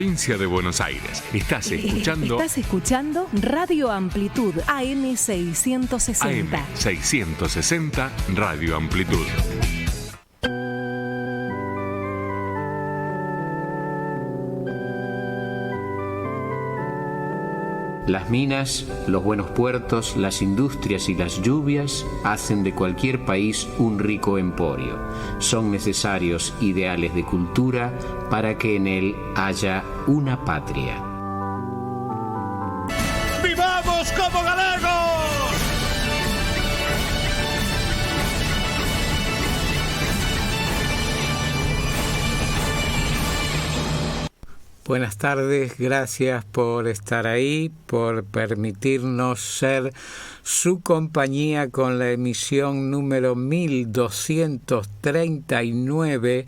Provincia de Buenos Aires. Estás escuchando Radio Amplitud AM 660. AM 660 Radio Amplitud. Las minas, los buenos puertos, las industrias y las lluvias hacen de cualquier país un rico emporio. Son necesarios ideales de cultura para que en él haya una patria. ¡Vivamos como galegos! Buenas tardes, gracias por estar ahí, por permitirnos ser su compañía con la emisión número 1239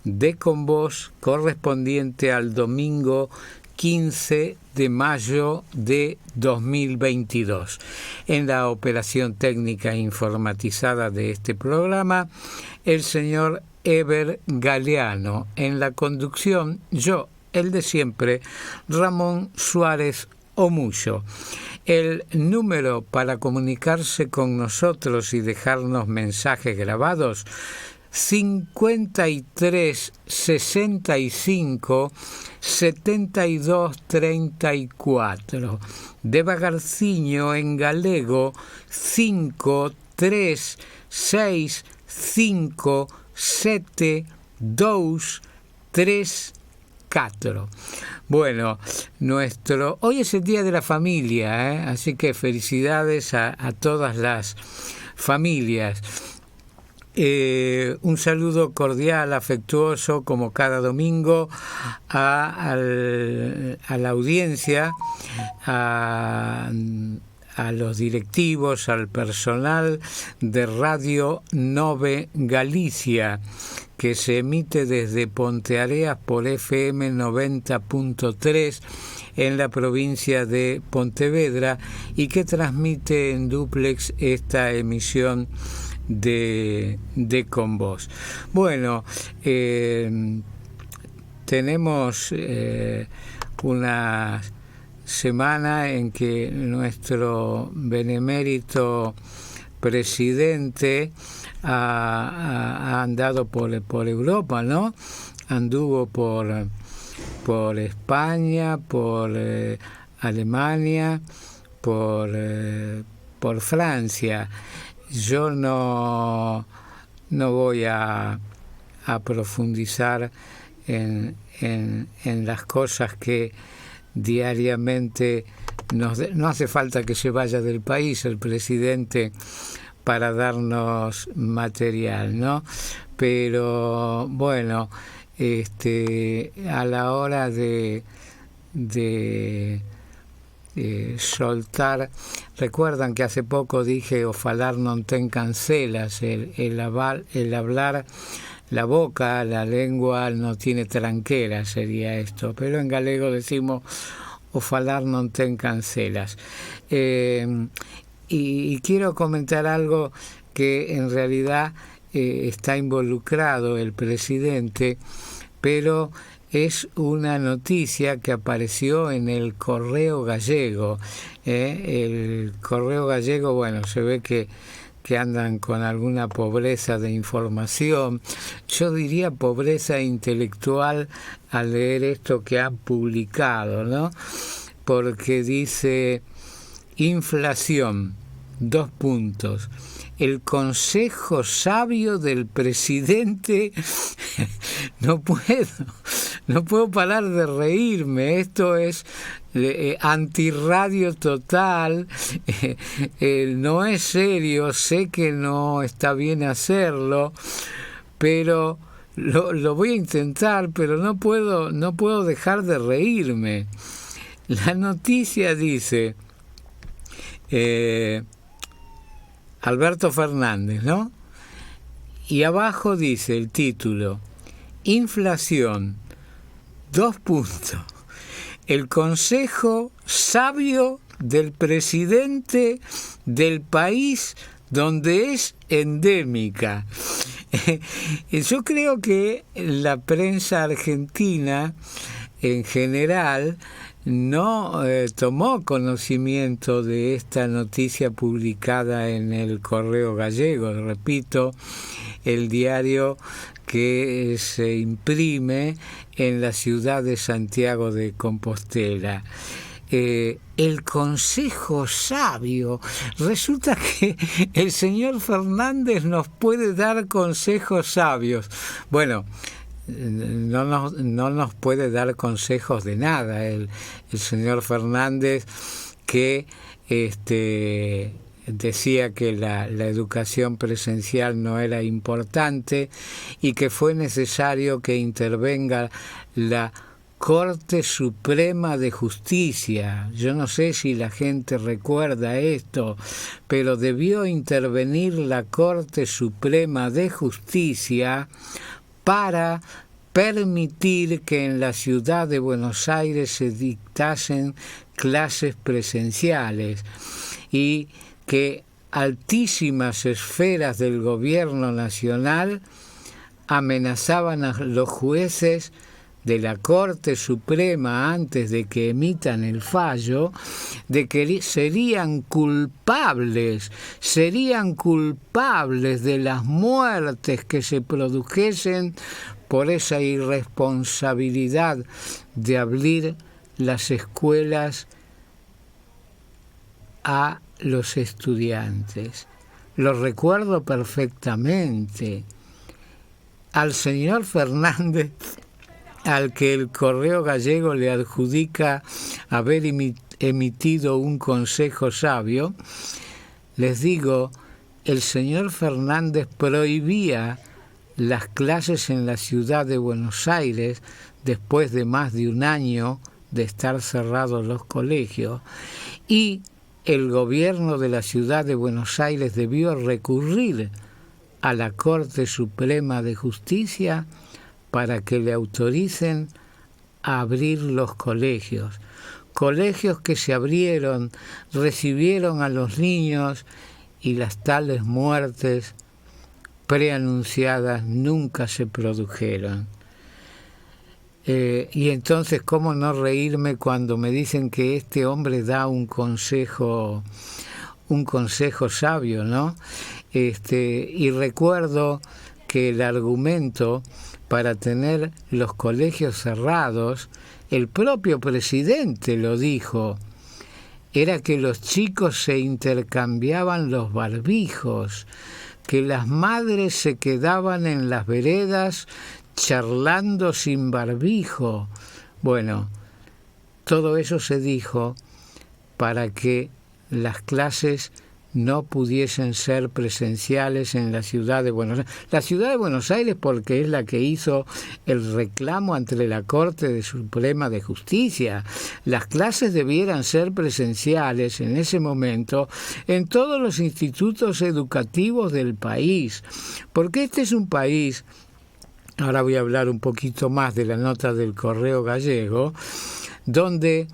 de Con Vos, correspondiente al domingo 15 de mayo de 2022. En la operación técnica informatizada de este programa, el señor Eber Galeano. En la conducción, yo, el de siempre, Ramón Suárez Omullo. El número para comunicarse con nosotros y dejarnos mensajes grabados, 53 65 72 34. De Bagarciño en galego, 5 3 6 5 7 2 3 4. Bueno, hoy es el Día de la Familia, así que felicidades a todas las familias. Un saludo cordial, afectuoso, como cada domingo, a la audiencia, a los directivos, al personal de Radio Nove Galicia, que se emite desde Ponteareas por FM 90.3 en la provincia de Pontevedra y que transmite en dúplex esta emisión de Con Vos. Bueno, tenemos una semana en que nuestro benemérito presidente ha andado por Europa, ¿no? Anduvo por España, por Alemania, por Francia. Yo no voy a profundizar en las cosas que diariamente no hace falta que se vaya del país el presidente para darnos material, ¿no? Pero bueno, a la hora de soltar, recuerdan que hace poco dije o falar non ten cancelas, el hablar, la boca, la lengua no tiene tranquera, sería esto, pero en galego decimos o falar non ten cancelas. Y quiero comentar algo que en realidad está involucrado el presidente, pero es una noticia que apareció en el Correo Gallego. El Correo Gallego, bueno, se ve que andan con alguna pobreza de información, yo diría pobreza intelectual al leer esto que han publicado, ¿no? Porque dice inflación, 2 puntos. El consejo sabio del presidente, no puedo parar de reírme, esto es antirradio total, no es serio, sé que no está bien hacerlo, pero lo voy a intentar, pero no puedo dejar de reírme. La noticia dice Alberto Fernández, ¿no? Y abajo dice el título, inflación, 2 puntos. El consejo sabio del presidente del país donde es endémica. Yo creo que la prensa argentina en general no tomó conocimiento de esta noticia publicada en el Correo Gallego, repito, el diario que se imprime en la ciudad de Santiago de Compostela. El consejo sabio. Resulta que el señor Fernández nos puede dar consejos sabios. Bueno, no nos puede dar consejos de nada el señor Fernández, que decía que la educación presencial no era importante y que fue necesario que intervenga la Corte Suprema de Justicia. Yo no sé si la gente recuerda esto, pero debió intervenir la Corte Suprema de Justicia para permitir que en la ciudad de Buenos Aires se dictasen clases presenciales y que altísimas esferas del gobierno nacional amenazaban a los jueces de la Corte Suprema antes de que emitan el fallo, de que serían culpables de las muertes que se produjesen por esa irresponsabilidad de abrir las escuelas a los estudiantes. Lo recuerdo perfectamente. Al señor Fernández, al que el Correo Gallego le adjudica haber emitido un consejo sabio, les digo, el señor Fernández prohibía las clases en la ciudad de Buenos Aires después de más de un año de estar cerrados los colegios, y el gobierno de la ciudad de Buenos Aires debió recurrir a la Corte Suprema de Justicia para que le autoricen a abrir los colegios. Colegios que se abrieron, recibieron a los niños y las tales muertes preanunciadas nunca se produjeron. Y entonces, ¿cómo no reírme cuando me dicen que este hombre da un consejo sabio, ¿no? Y recuerdo que el argumento para tener los colegios cerrados, el propio presidente lo dijo, era que los chicos se intercambiaban los barbijos, que las madres se quedaban en las veredas charlando sin barbijo. Bueno, todo eso se dijo para que las clases no pudiesen ser presenciales en la ciudad de Buenos Aires. La ciudad de Buenos Aires porque es la que hizo el reclamo ante la Corte Suprema de Justicia. Las clases debieran ser presenciales en ese momento en todos los institutos educativos del país, porque este es un país. Ahora voy a hablar un poquito más de la nota del Correo Gallego, donde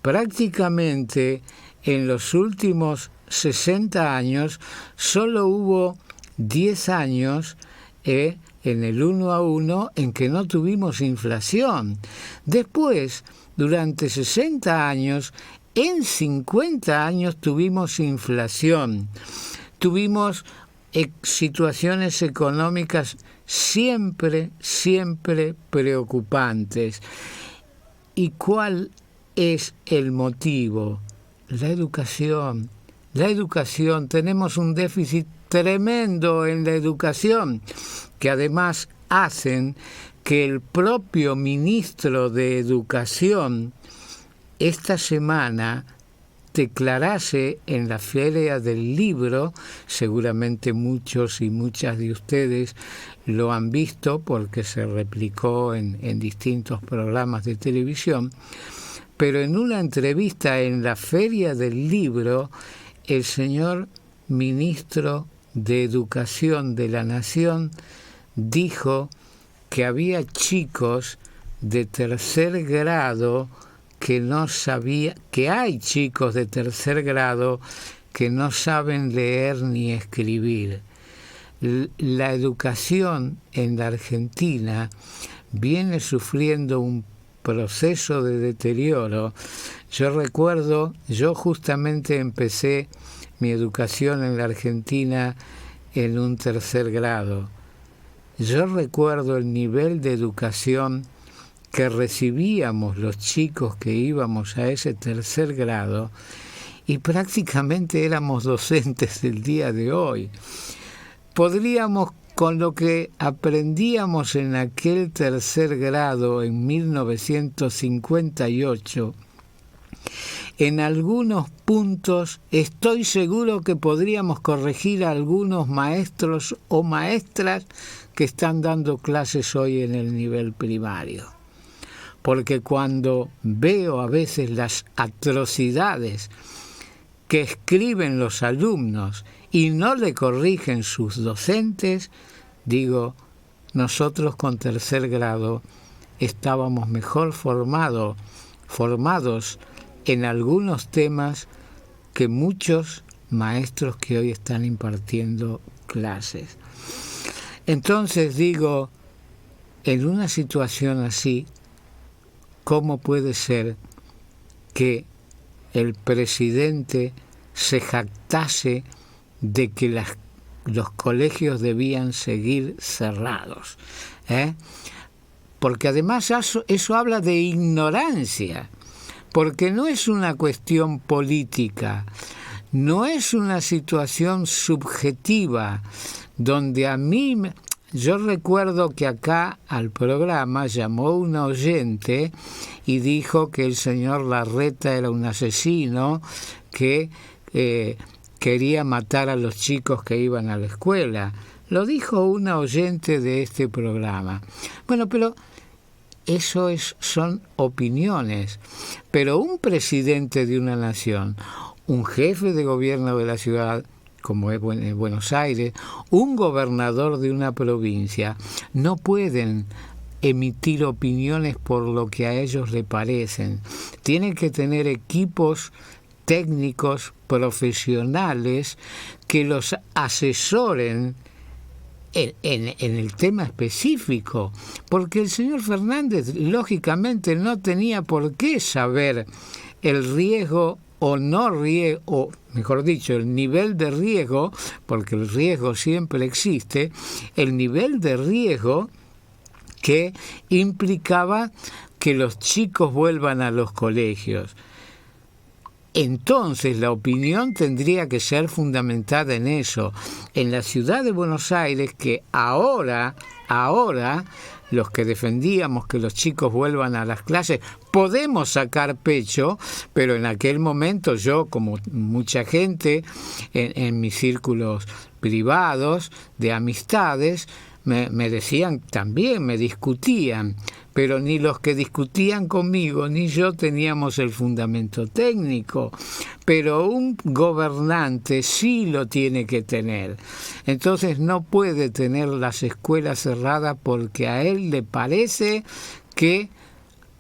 prácticamente en los últimos 60 años solo hubo 10 años en el 1 a 1 en que no tuvimos inflación. Después, durante 60 años, en 50 años tuvimos inflación. Tuvimos situaciones económicas siempre preocupantes. ¿Y cuál es el motivo? La educación. La educación, tenemos un déficit tremendo en la educación, que además hacen que el propio ministro de Educación esta semana declarase en la Feria del Libro, seguramente muchos y muchas de ustedes lo han visto porque se replicó en distintos programas de televisión, pero en una entrevista en la Feria del Libro, el señor ministro de Educación de la Nación dijo que había chicos de tercer grado que hay chicos de tercer grado que no saben leer ni escribir. La educación en la Argentina viene sufriendo un proceso de deterioro. Yo recuerdo, yo justamente empecé mi educación en la Argentina en un 3er grado. Yo recuerdo el nivel de educación que recibíamos los chicos que íbamos a ese 3er grado y prácticamente éramos docentes del día de hoy. Podríamos, con lo que aprendíamos en aquel 3er grado en 1958, en algunos puntos estoy seguro que podríamos corregir a algunos maestros o maestras que están dando clases hoy en el nivel primario. Porque cuando veo a veces las atrocidades que escriben los alumnos y no le corrigen sus docentes, digo, nosotros con 3er grado estábamos mejor formados en algunos temas que muchos maestros que hoy están impartiendo clases. Entonces digo, en una situación así, ¿cómo puede ser que el presidente se jactase de que los colegios debían seguir cerrados? Porque además eso habla de ignorancia, porque no es una cuestión política, no es una situación subjetiva, donde a mí, yo recuerdo que acá al programa llamó una oyente y dijo que el señor Larreta era un asesino que quería matar a los chicos que iban a la escuela. Lo dijo una oyente de este programa. Bueno, pero eso son opiniones. Pero un presidente de una nación, un jefe de gobierno de la ciudad, como es Buenos Aires, un gobernador de una provincia, no pueden emitir opiniones por lo que a ellos les parecen. Tienen que tener equipos técnicos, profesionales, que los asesoren en el tema específico, porque el señor Fernández lógicamente no tenía por qué saber el riesgo o no riesgo, o mejor dicho, el nivel de riesgo, porque el riesgo siempre existe, el nivel de riesgo que implicaba que los chicos vuelvan a los colegios. Entonces la opinión tendría que ser fundamentada en eso. En la ciudad de Buenos Aires, que ahora los que defendíamos que los chicos vuelvan a las clases, podemos sacar pecho, pero en aquel momento yo, como mucha gente en mis círculos privados de amistades, me decían también, me discutían, pero ni los que discutían conmigo ni yo teníamos el fundamento técnico, pero un gobernante sí lo tiene que tener. Entonces no puede tener las escuelas cerradas porque a él le parece que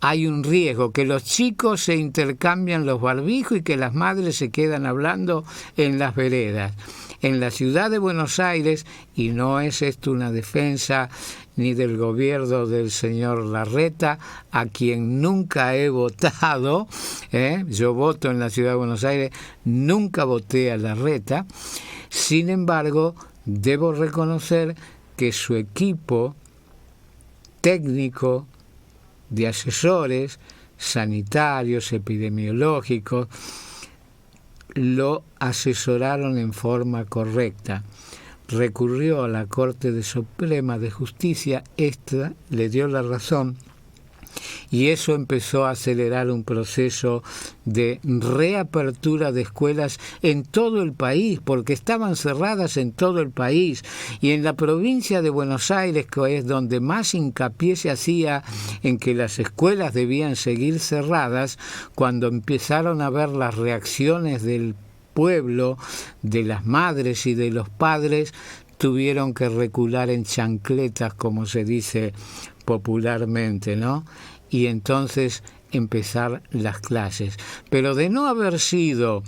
hay un riesgo, que los chicos se intercambian los barbijos y que las madres se quedan hablando en las veredas. En la ciudad de Buenos Aires, y no es esto una defensa ni del gobierno del señor Larreta, a quien nunca he votado, yo voto en la ciudad de Buenos Aires, nunca voté a Larreta, sin embargo, debo reconocer que su equipo técnico de asesores sanitarios, epidemiológicos, lo asesoraron en forma correcta. Recurrió a la Corte Suprema de Justicia, esta le dio la razón y eso empezó a acelerar un proceso de reapertura de escuelas en todo el país, porque estaban cerradas en todo el país, y en la provincia de Buenos Aires, que es donde más hincapié se hacía en que las escuelas debían seguir cerradas, cuando empezaron a ver las reacciones del pueblo, de las madres y de los padres, tuvieron que recular en chancletas, como se dice popularmente, ¿no? Y entonces empezar las clases. Pero de no haber sido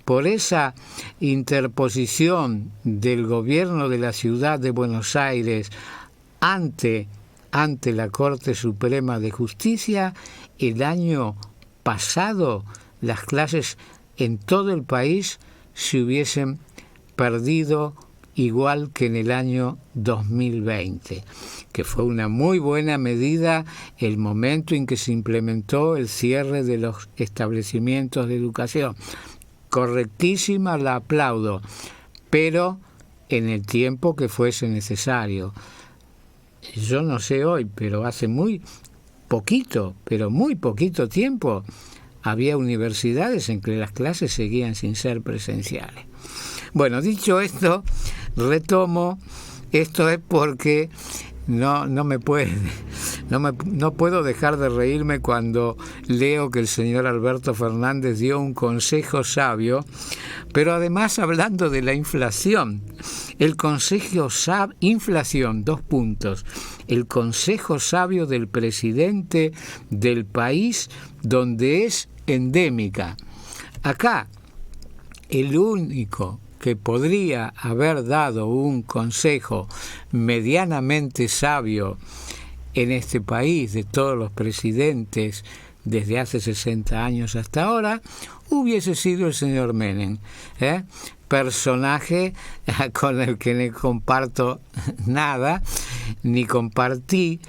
por esa interposición del gobierno de la ciudad de Buenos Aires ante la Corte Suprema de Justicia, el año pasado las clases en todo el país se hubiesen perdido igual que en el año 2020, que fue una muy buena medida el momento en que se implementó el cierre de los establecimientos de educación. Correctísima, la aplaudo, pero en el tiempo que fuese necesario. Yo no sé hoy, pero hace muy poquito tiempo, había universidades en que las clases seguían sin ser presenciales. Bueno, dicho esto, retomo, esto es porque no puedo dejar de reírme cuando leo que el señor Alberto Fernández dio un consejo sabio, pero además hablando de la inflación. El consejo sabio, inflación, 2 puntos. El consejo sabio del presidente del país donde es endémica. Acá, el único que podría haber dado un consejo medianamente sabio en este país, de todos los presidentes desde hace 60 años hasta ahora, hubiese sido el señor Menem, personaje con el que no comparto nada, ni compartí,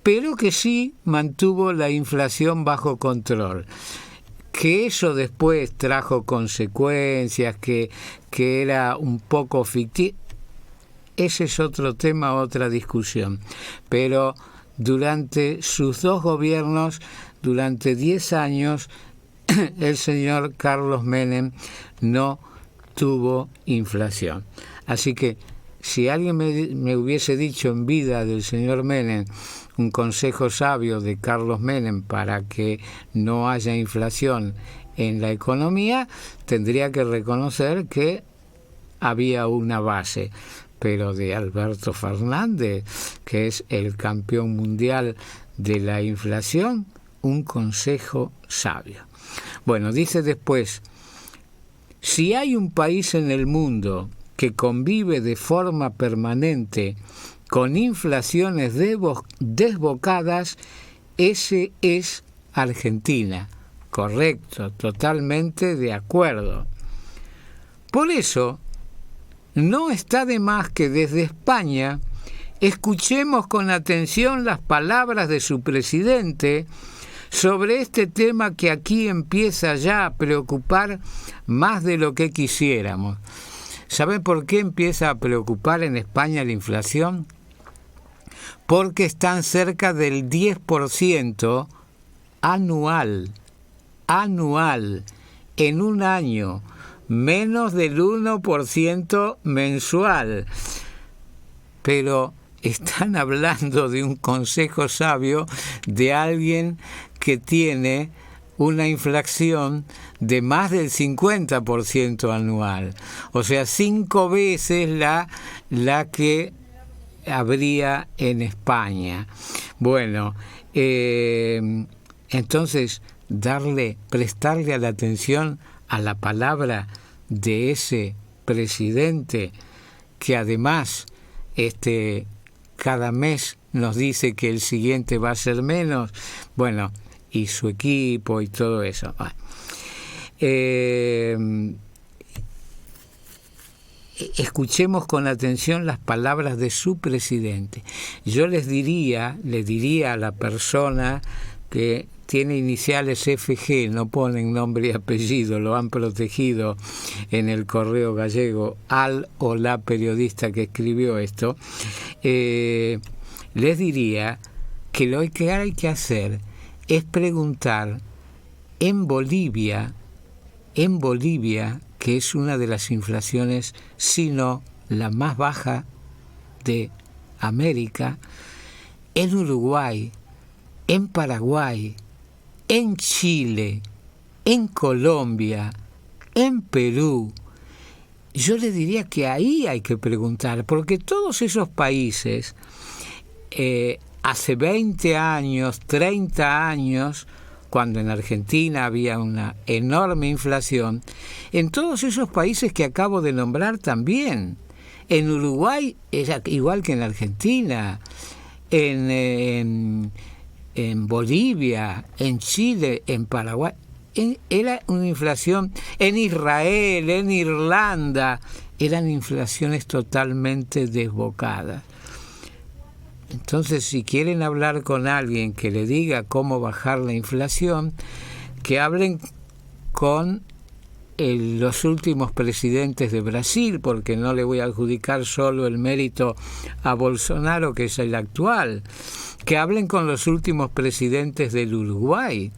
pero que sí mantuvo la inflación bajo control. Que eso después trajo consecuencias, que era un poco ficticio, ese es otro tema, otra discusión. Pero durante sus 2 gobiernos, durante 10 años, el señor Carlos Menem no tuvo inflación. Así que si alguien me hubiese dicho en vida del señor Menem un consejo sabio de Carlos Menem para que no haya inflación en la economía, tendría que reconocer que había una base. Pero de Alberto Fernández, que es el campeón mundial de la inflación, un consejo sabio. Bueno, dice después, si hay un país en el mundo que convive de forma permanente con inflaciones desbocadas, ese es Argentina. Correcto, totalmente de acuerdo. Por eso, no está de más que desde España escuchemos con atención las palabras de su presidente sobre este tema que aquí empieza ya a preocupar más de lo que quisiéramos. ¿Saben por qué empieza a preocupar en España la inflación? Porque están cerca del 10% anual, en un año, menos del 1% mensual. Pero están hablando de un consejo sabio de alguien que tiene una inflación de más del 50% anual. O sea, 5 veces la que habría en España. Bueno, entonces prestarle la atención a la palabra de ese presidente que además cada mes nos dice que el siguiente va a ser menos, bueno, y su equipo y todo eso. Escuchemos con atención las palabras de su presidente. Yo le diría a la persona que tiene iniciales FG, no ponen nombre y apellido, lo han protegido en el Correo Gallego, al o la periodista que escribió esto, les diría que lo que hay que hacer es preguntar en Bolivia, que es una de las inflaciones, si no la más baja de América, en Uruguay, en Paraguay, en Chile, en Colombia, en Perú. Yo le diría que ahí hay que preguntar, porque todos esos países, hace 20 años, 30 años, cuando en Argentina había una enorme inflación, en todos esos países que acabo de nombrar también. En Uruguay era igual que en Argentina, en en Bolivia, en Chile, en Paraguay. Era una inflación en Israel, en Irlanda, eran inflaciones totalmente desbocadas. Entonces, si quieren hablar con alguien que le diga cómo bajar la inflación, que hablen con los últimos presidentes de Brasil, porque no le voy a adjudicar solo el mérito a Bolsonaro, que es el actual, que hablen con los últimos presidentes del Uruguay,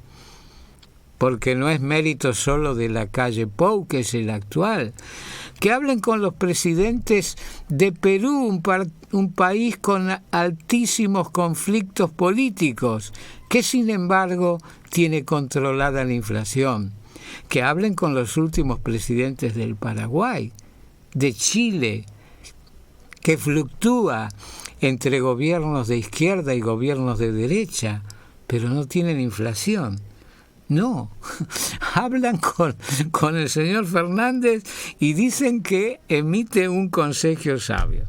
porque no es mérito solo de Lacalle Pou, que es el actual, que hablen con los presidentes de Perú, un país con altísimos conflictos políticos, que sin embargo tiene controlada la inflación, que hablen con los últimos presidentes del Paraguay, de Chile, que fluctúa entre gobiernos de izquierda y gobiernos de derecha, pero no tienen inflación. No, hablan con el señor Fernández y dicen que emite un consejo sabio.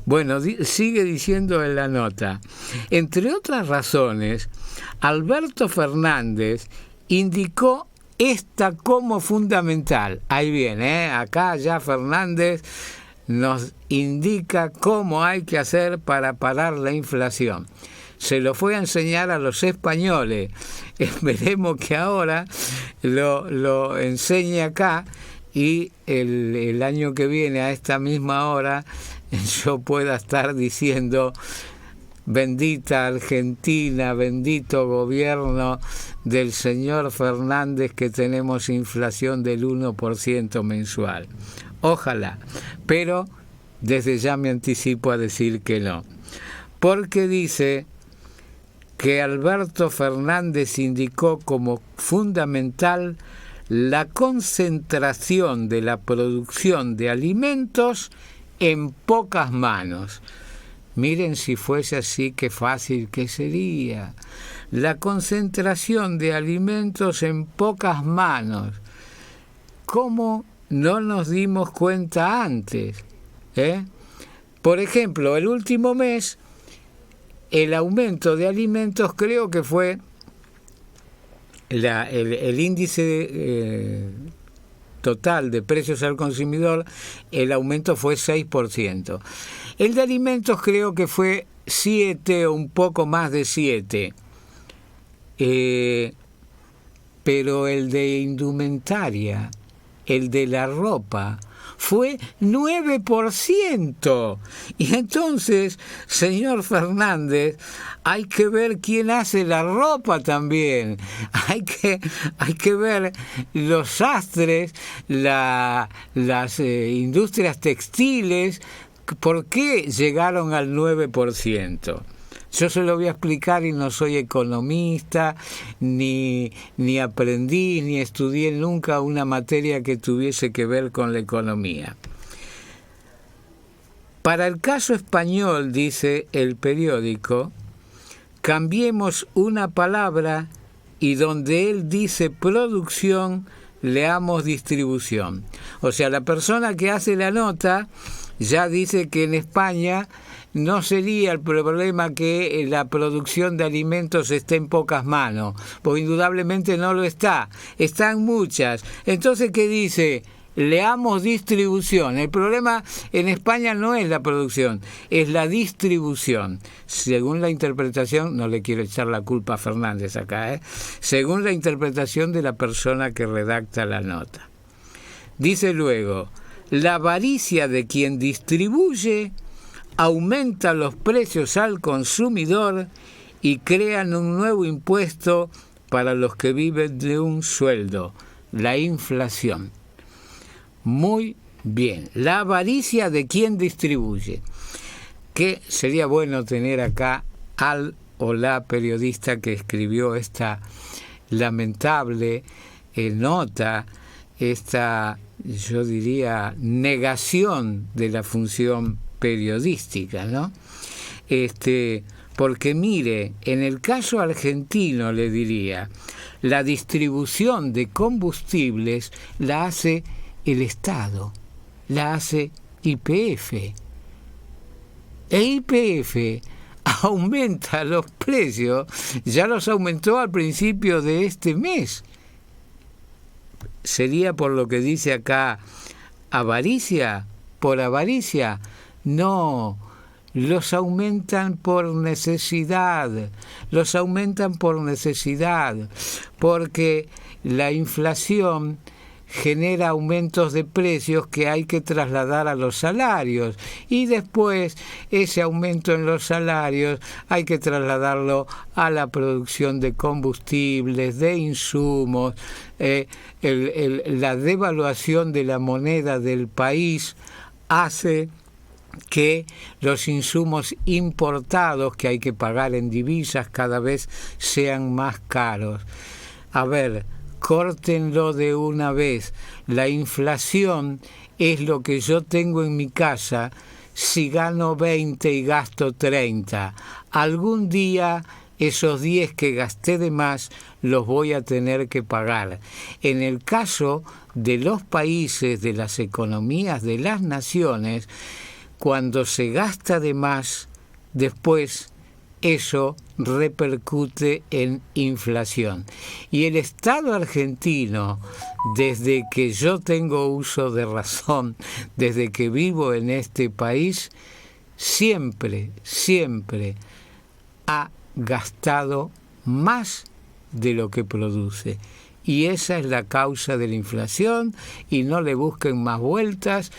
Bueno, sigue diciendo en la nota, entre otras razones, Alberto Fernández indicó esta como fundamental. Ahí viene, acá ya Fernández nos indica cómo hay que hacer para parar la inflación. Se lo fue a enseñar a los españoles. Esperemos que ahora lo enseñe acá y el año que viene a esta misma hora yo pueda estar diciendo: bendita Argentina, bendito gobierno del señor Fernández, que tenemos inflación del 1% mensual. Ojalá, pero desde ya me anticipo a decir que no, porque dice que Alberto Fernández indicó como fundamental la concentración de la producción de alimentos en pocas manos. Miren, si fuese así, qué fácil que sería. La concentración de alimentos en pocas manos. ¿Cómo no nos dimos cuenta antes? Por ejemplo, el último mes, el aumento de alimentos, creo que fue el índice total de precios al consumidor, el aumento fue 6%. El de alimentos creo que fue 7 o un poco más de 7. Pero el de indumentaria, el de la ropa, fue 9%. Y entonces, señor Fernández, hay que ver quién hace la ropa también. Hay que ver los sastres, las industrias textiles, ¿por qué llegaron al 9%? Yo se lo voy a explicar y no soy economista, ni aprendí, ni estudié nunca una materia que tuviese que ver con la economía. Para el caso español, dice el periódico, cambiemos una palabra y donde él dice producción, leamos distribución. O sea, la persona que hace la nota ya dice que en España no sería el problema que la producción de alimentos esté en pocas manos, porque indudablemente no lo está, están muchas. Entonces, ¿qué dice? Leamos distribución. El problema en España no es la producción, es la distribución. Según la interpretación, no le quiero echar la culpa a Fernández acá, según la interpretación de la persona que redacta la nota. Dice luego, la avaricia de quien distribuye aumenta los precios al consumidor y crean un nuevo impuesto para los que viven de un sueldo, la inflación. Muy bien, la avaricia de quien distribuye. Que sería bueno tener acá al o la periodista que escribió esta lamentable nota, esta, yo diría, negación de la función periodística, ¿no? Porque mire, en el caso argentino le diría, la distribución de combustibles la hace el Estado, la hace YPF. E YPF aumenta los precios, ya los aumentó al principio de este mes. ¿Sería por lo que dice acá avaricia? ¿Por avaricia? No, los aumentan por necesidad, porque la inflación genera aumentos de precios que hay que trasladar a los salarios, y después ese aumento en los salarios hay que trasladarlo a la producción de combustibles, de insumos. La devaluación de la moneda del país hace que los insumos importados que hay que pagar en divisas cada vez sean más caros. A ver, córtenlo de una vez. La inflación es lo que yo tengo en mi casa si gano 20 y gasto 30. Algún día esos 10 que gasté de más los voy a tener que pagar. En el caso de los países, de las economías, de las naciones, cuando se gasta de más, después eso repercute en inflación. Y el Estado argentino, desde que yo tengo uso de razón, desde que vivo en este país, siempre ha gastado más de lo que produce. Y esa es la causa de la inflación, y no le busquen más vueltas.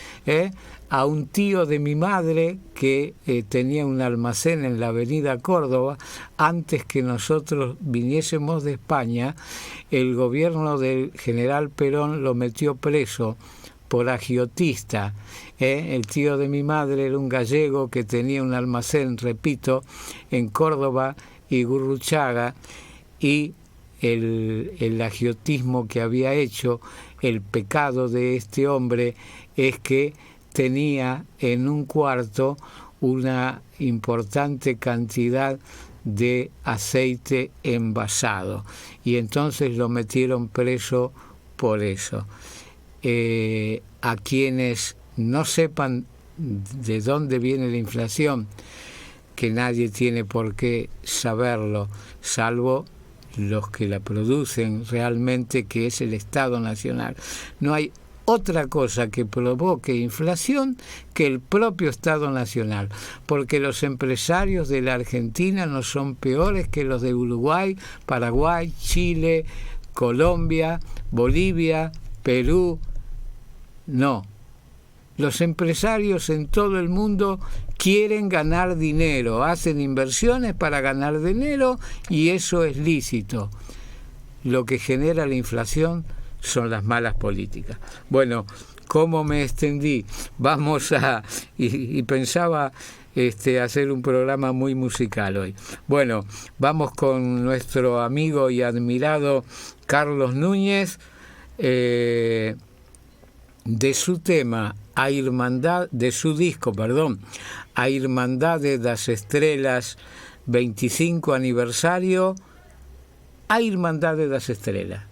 A un tío de mi madre que tenía un almacén en la avenida Córdoba, antes que nosotros viniésemos de España, el gobierno del general Perón lo metió preso por agiotista. El tío de mi madre era un gallego que tenía un almacén, repito, en Córdoba y Gurruchaga, y el agiotismo que había hecho, el pecado de este hombre es que tenía en un cuarto una importante cantidad de aceite envasado, y entonces lo metieron preso por eso. A quienes no sepan de dónde viene la inflación, que nadie tiene por qué saberlo, salvo los que la producen realmente, que es el Estado Nacional. No hay otra cosa que provoque inflación que el propio Estado Nacional, porque los empresarios de la Argentina no son peores que los de Uruguay, Paraguay, Chile, Colombia, Bolivia, Perú. No. Los empresarios en todo el mundo quieren ganar dinero, hacen inversiones para ganar dinero, y eso es lícito. Lo que genera la inflación son las malas políticas. Bueno, ¿cómo me extendí? Y pensaba hacer un programa muy musical hoy. Bueno, vamos con nuestro amigo y admirado Carlos Núñez, de su tema A Irmandade, de su disco, A Irmandade das Estrelas, 25 aniversario, A Irmandade das Estrelas.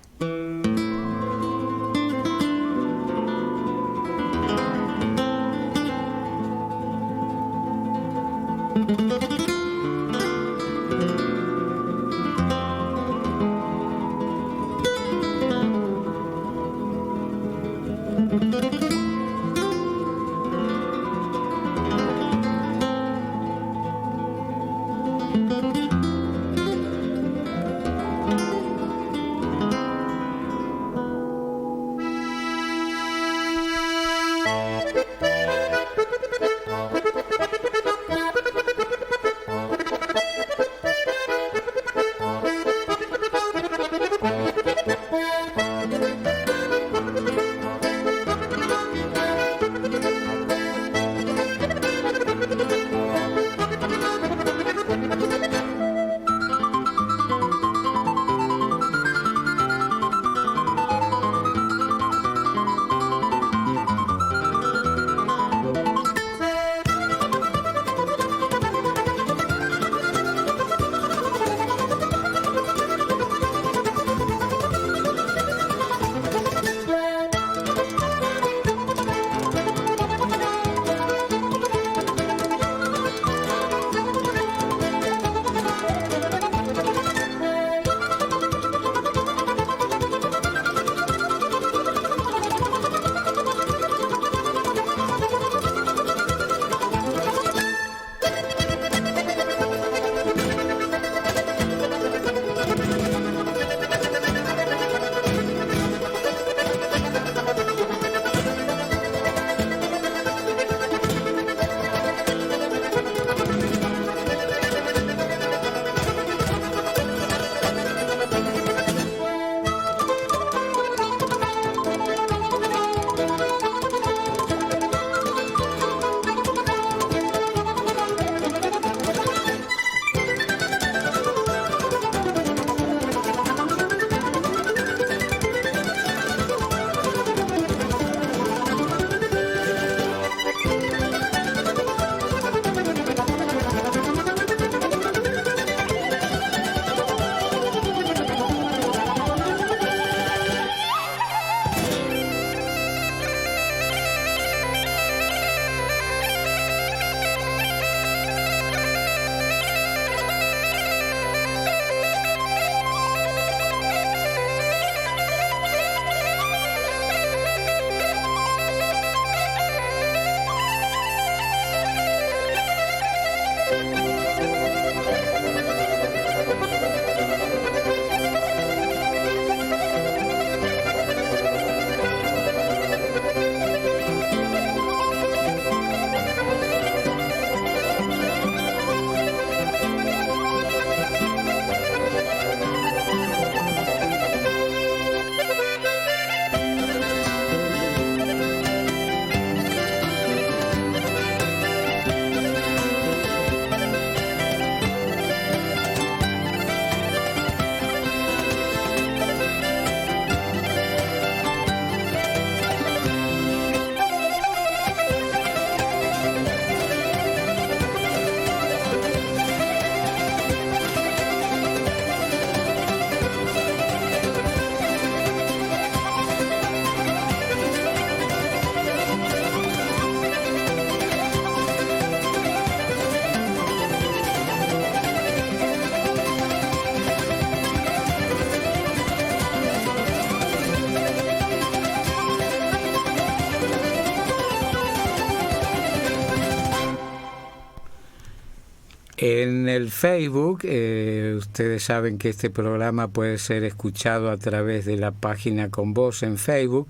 En el Facebook, ustedes saben que este programa puede ser escuchado a través de la página Con Voz en Facebook.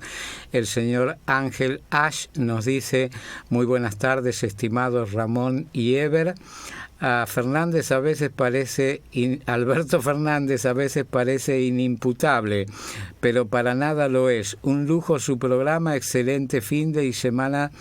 El señor Ángel Ash nos dice: muy buenas tardes, estimados Ramón y Eber. Fernández a veces parece, Alberto Fernández a veces parece inimputable, pero para nada lo es. Un lujo su programa, excelente fin de semana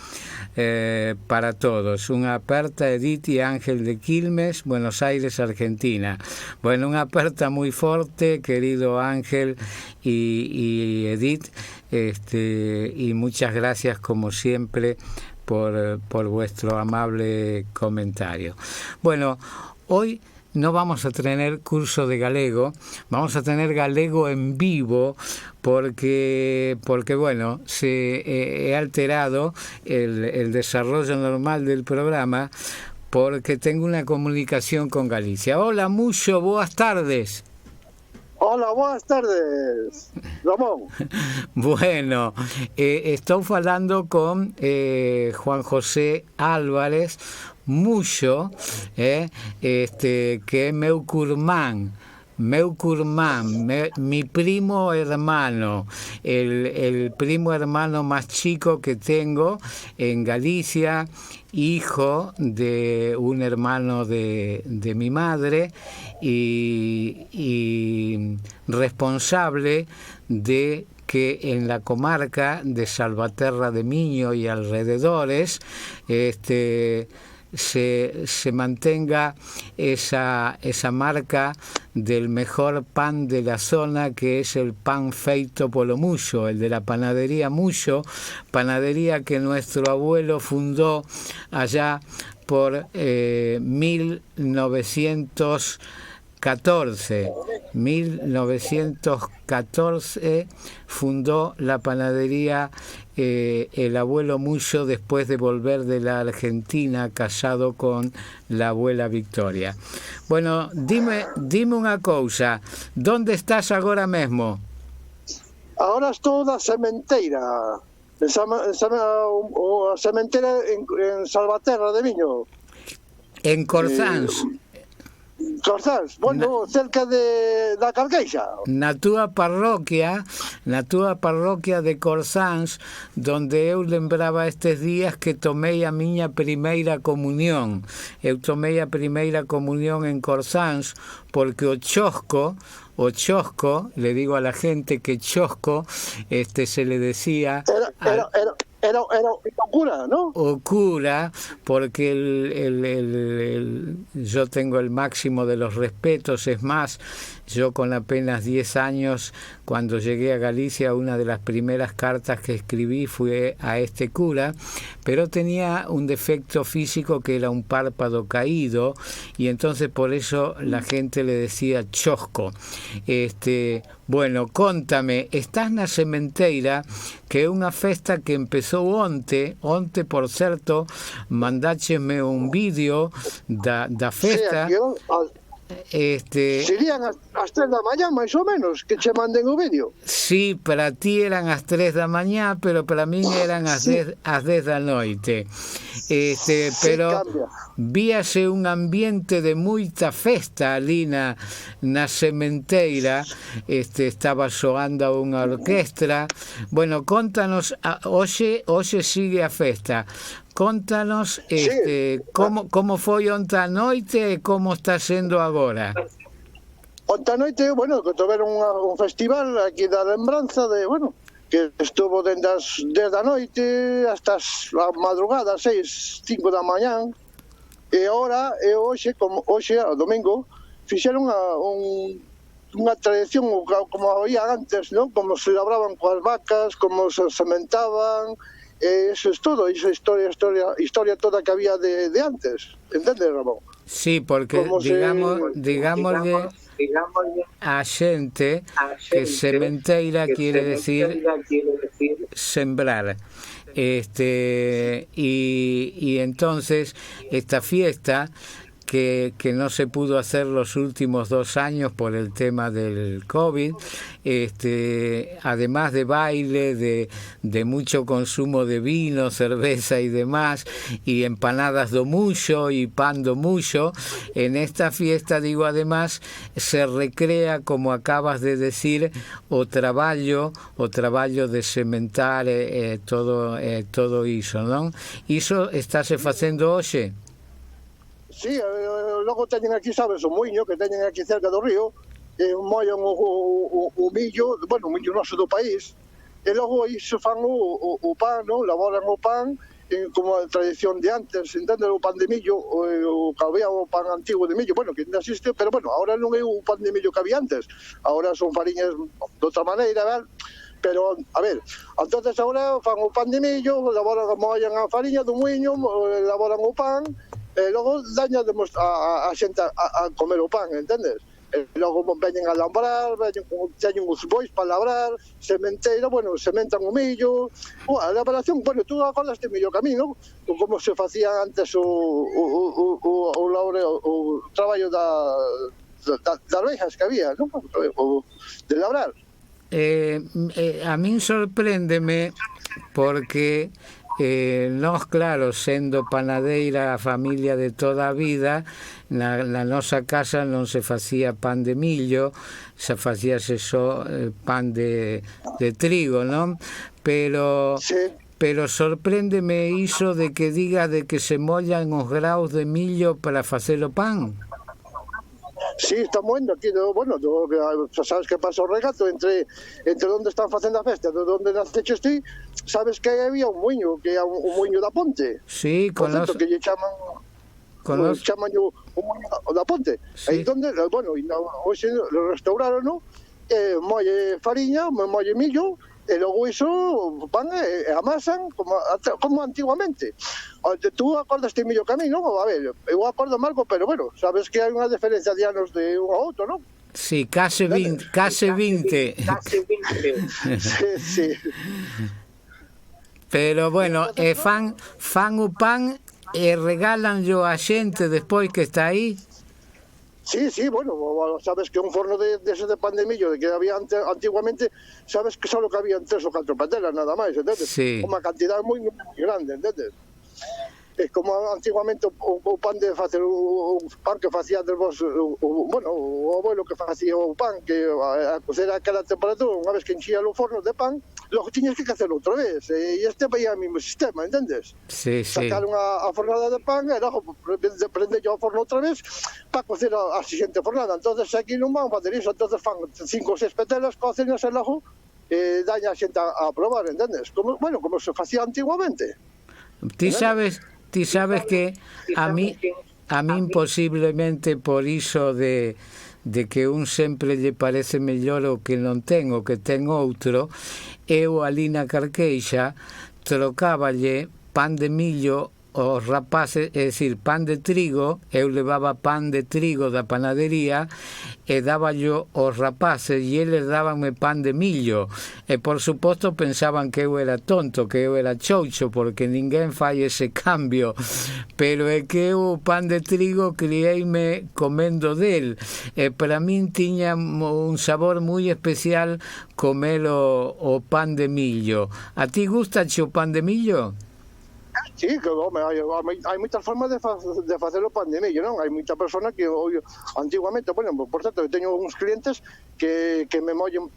para todos. Una aperta Edith y Ángel de Quilmes, Buenos Aires, Argentina. Bueno, una aperta muy fuerte, querido Ángel y Edith, y muchas gracias como siempre por vuestro amable comentario. Bueno, hoy no vamos a tener curso de galego, vamos a tener galego en vivo porque bueno, se he alterado el desarrollo normal del programa porque tengo una comunicación con Galicia. Hola, Muxo, boas tardes. Hola, boas tardes, Ramón. Bueno, estou falando con Juan José Álvarez Muxo, que é meu curmán, mi primo hermano, el primo hermano más chico que tengo en Galicia, hijo de un hermano de mi madre y responsable de que en la comarca de Salvaterra de Miño y alrededores se mantenga esa marca del mejor pan de la zona, que es el pan feito polo Muxo, el de la panadería Muxo, panadería que nuestro abuelo fundó allá por 1914 fundó la panadería el abuelo Muxo después de volver de la Argentina casado con la abuela Victoria. Bueno, dime unha cousa, ¿dónde estás agora mesmo? Agora estou da sementeira, a sementeira en Salvaterra de Miño. En Corzáns. Corzáns, bueno, cerca da Carqueixa. Na túa parroquia de Corzáns, donde eu lembraba estes días que tomei a miña primeira comunión. Eu tomei a primeira comunión en Corzáns porque o chosco, le digo a la gente que chosco, se le decía... Era o cura, ¿no? O cura, porque yo tengo el máximo de los respetos. Es más, yo con apenas 10 años, cuando llegué a Galicia, una de las primeras cartas que escribí fue a este cura, pero tenía un defecto físico que era un párpado caído, y entonces por eso la gente le decía chosco. Bueno, contame, estás na sementeira, que é unha festa que empezou onte por certo, mandácheme un vídeo da festa. Serían as 3 da mañá, máis ou menos, que che manden o vídeo. Sí, para ti eran as 3 da mañá, pero para min eran as 10 da noite. Pero víase un ambiente de moita festa ali na sementeira. Estaba soando unha orquestra. Bueno, contanos, hoxe sigue a festa. Contanos como foi onte a noite e como está sendo agora. Onte a noite, bueno, que tiveron un festival aquí da lembranza de, bueno, que estuvo dende as 10 da noite hasta as madrugadas, 6, 5 da mañán. E agora, hoxe, domingo, fixeron unha tradición como había antes, ¿no? Como se labraban coas vacas, como se sementaban. Eso es todo, esa historia toda que había de antes, ¿entendes, Ramón? Sí, porque digámosle a xente que sementeira quiere decir sembrar. Y entonces esta fiesta que no se pudo hacer los últimos 2 años por el tema del COVID, además de baile, de mucho consumo de vino, cerveza y demás, y empanadas do mullo y pan do mullo. En esta fiesta, digo, además se recrea, como acabas de decir, o traballo de sementar todo iso, non? Iso estáse facendo hoxe? Sí, logo teñen aquí, sabes, o muiño que teñen aquí cerca do río, mollan o millo, bueno, o millo noso do país, e logo iso fan o pan, non? Laboran o pan, como a tradición de antes, entende? O pan de millo, o que había o pan antigo de millo, bueno, que ainda existe, pero bueno, ahora non é o pan de millo que había antes, ahora son fariñas de outra maneira, ¿verdad? Pero, a ver, entonces ahora fan o pan de millo, mollan a fariña do muiño, elaboran o pan, e logo daña a xente a comer o pan, entendes? E logo veñen a labrar, teñen os bois para labrar, sementeira, bueno, sementan o millo, a elaboración, bueno, tú acordaste millo camino, como se facía antes o traballo das abejas que había, non? De labrar. A min sorpréndeme porque nós, claro, sendo panadeira a familia de toda a vida, na nosa casa non se facía pan de millo, se facíase só pan de trigo, non? Pero sí. Pero sorpréndeme iso de que diga de que se mollan os graos de millo para facer o pan. Sí, está moendo aquí, bueno, sabes que pasa o regato entre onde están facendo a festa, de onde naceches ti, sabes que había un muiño, que é un muiño da Ponte. Sí, conozco. Que lle chaman o muiño da Ponte. Sí. Aí donde, bueno, hoxe lo restauraron, ¿no? Molle fariña, molle millo, e logo iso van e amasan como antiguamente. Tú acordas de millo camino, a ver, eu acordo marco, pero bueno, sabes que hai unha diferencia de anos de un a outro, non? Sí, case 20. Sí. Pero bueno, fan o pan e regálanlo a xente despois que está aí. Sí, bueno, sabes que un forno de ese de pan de millo que había antiguamente, sabes que solo cabían 3 ou 4 patelas nada máis, entendes? Sí. Unha cantidad moi grande, entendes? É como antiguamente o pan de facer o pan que facía vos, o abuelo que facía o pan, que a cocer a aquela temperatura, unha vez que enchía o forno de pan, logo tiñas que hacerlo outra vez, e este veía o mesmo sistema, entendes? Sí. Sacaron a fornada de pan e logo prende ao forno outra vez para cocer a siguiente fornada. Entonces aquí non van facer iso, entonces fan 5 ou 6 petelas, cocenas e logo daña a xente a probar, entendes? Como se facía antiguamente. Ti sabes que a min posiblemente por iso de que un sempre lle parece mellor o que non ten, o que ten outro, eu ali na Carqueixa trocáballe pan de millo os rapaces, é dicir, pan de trigo, eu levaba pan de trigo da panadería e dáballo aos rapaces e eles dábanme pan de millo e por suposto pensaban que eu era tonto, que eu era choucho, porque ninguén fai ese cambio, pero é que eu o pan de trigo crieime comendo del e para min tiña un sabor moi especial comer o pan de millo. A ti gustache o pan de millo? Sí, que hai moitas formas de facer o pan de millo, non? Hai moita persona que antiguamente, bueno, por certo, eu teño uns clientes que me mollen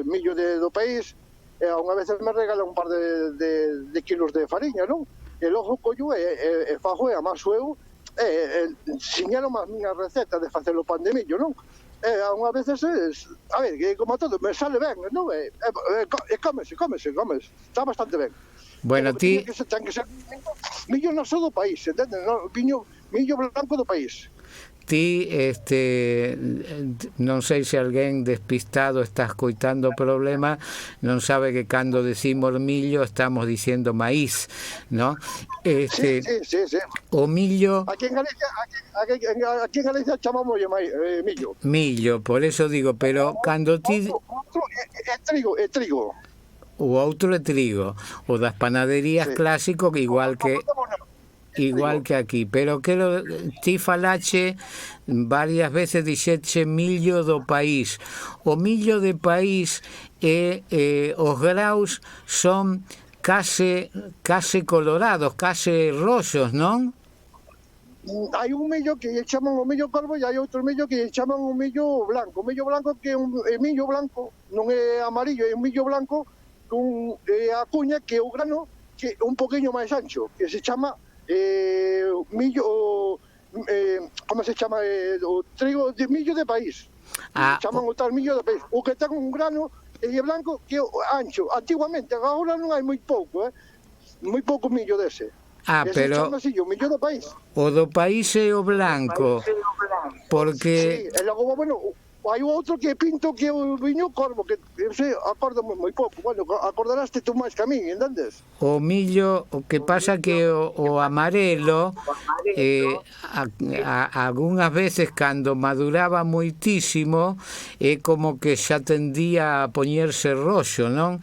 millo do país e unha vez me regalan un par de kilos de fariña, non? E logo collo e fajo e amaso eu siñalo a miña receta de facer o pan de millo, non? Unha veces a ver, que como todo, me sale ben, non? E cómese, está bastante ben. Bueno, ti... Ten que ser millo noso do país, entende? Millo blanco do país. Ti, non sei se alguén despistado está escoitando o problema, non sabe que cando decimos millo estamos dicindo maíz, ¿no? Sí. O millo... Aquí en Galicia chamamos millo. Millo, por eso digo, pero cando ti... É trigo. O outro é trigo, o das panaderías clásico, igual que... igual que aquí, pero que ti falache varias veces, dixeche millo do país. O millo de país os graus son case colorados, case roxos, non? Hai un millo que lle chaman o millo corvo e hai outro millo que lle chaman o millo blanco. O millo blanco que é un millo blanco, non é amarillo, é un millo blanco a cuña que é o grano que é un poquinho máis ancho, que se chama millo, como se chama, o trigo de millo de país. Chaman o tal millo de país. O que ten un grano é blanco que é ancho. Antiguamente, agora non hai moi pouco millo dese. Pero o millo do país. O do país é o blanco. Porque... Sí, e logo, bueno, hai outro que pinto que é o viño corvo, que se acordo moi pouco. Bueno, acordaraste tú máis que a min, entendes? O millo, o que pasa que o amarelo, algunhas veces, cando maduraba moitísimo, é como que xa tendía a poñerse roxo, non?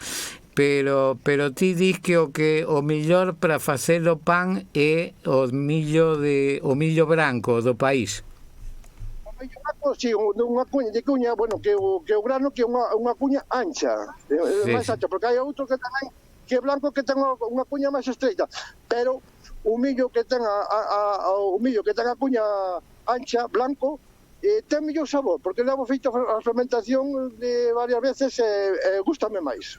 Pero ti dis que o mellor para facer o pan é o millo branco do país. O millo branco, si, unha cuña de cuña, bueno, que o grano que é unha cuña ancha, máis ancha, porque hai outro que tamén que é blanco que ten unha cuña máis estreita, pero o millo que ten a cuña ancha, blanco, ten mellor sabor, porque levo feito a fermentación de varias veces e gústame máis.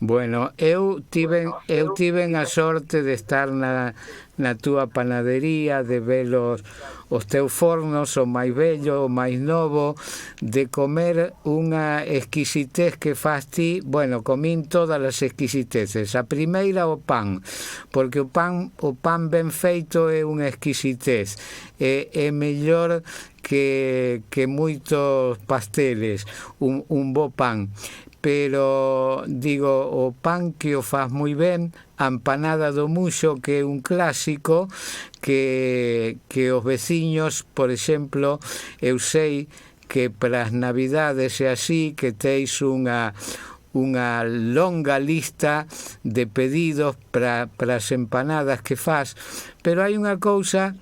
Bueno, eu tiven a sorte de estar na túa panadería, de ver os teus fornos, o máis vello, o máis novo, de comer unha exquisitez que faz ti. Bueno, comín todas as exquisiteces. A primeira, o pan, porque o pan ben feito é unha exquisitez, é mellor que moitos pasteles, un bo pan. Pero, digo, o pan que o faz moi ben, a empanada do muxo, que é un clásico, que os veciños, por exemplo, eu sei que para as navidades é así, que teis unha longa lista de pedidos para as empanadas que faz, pero hai unha cousa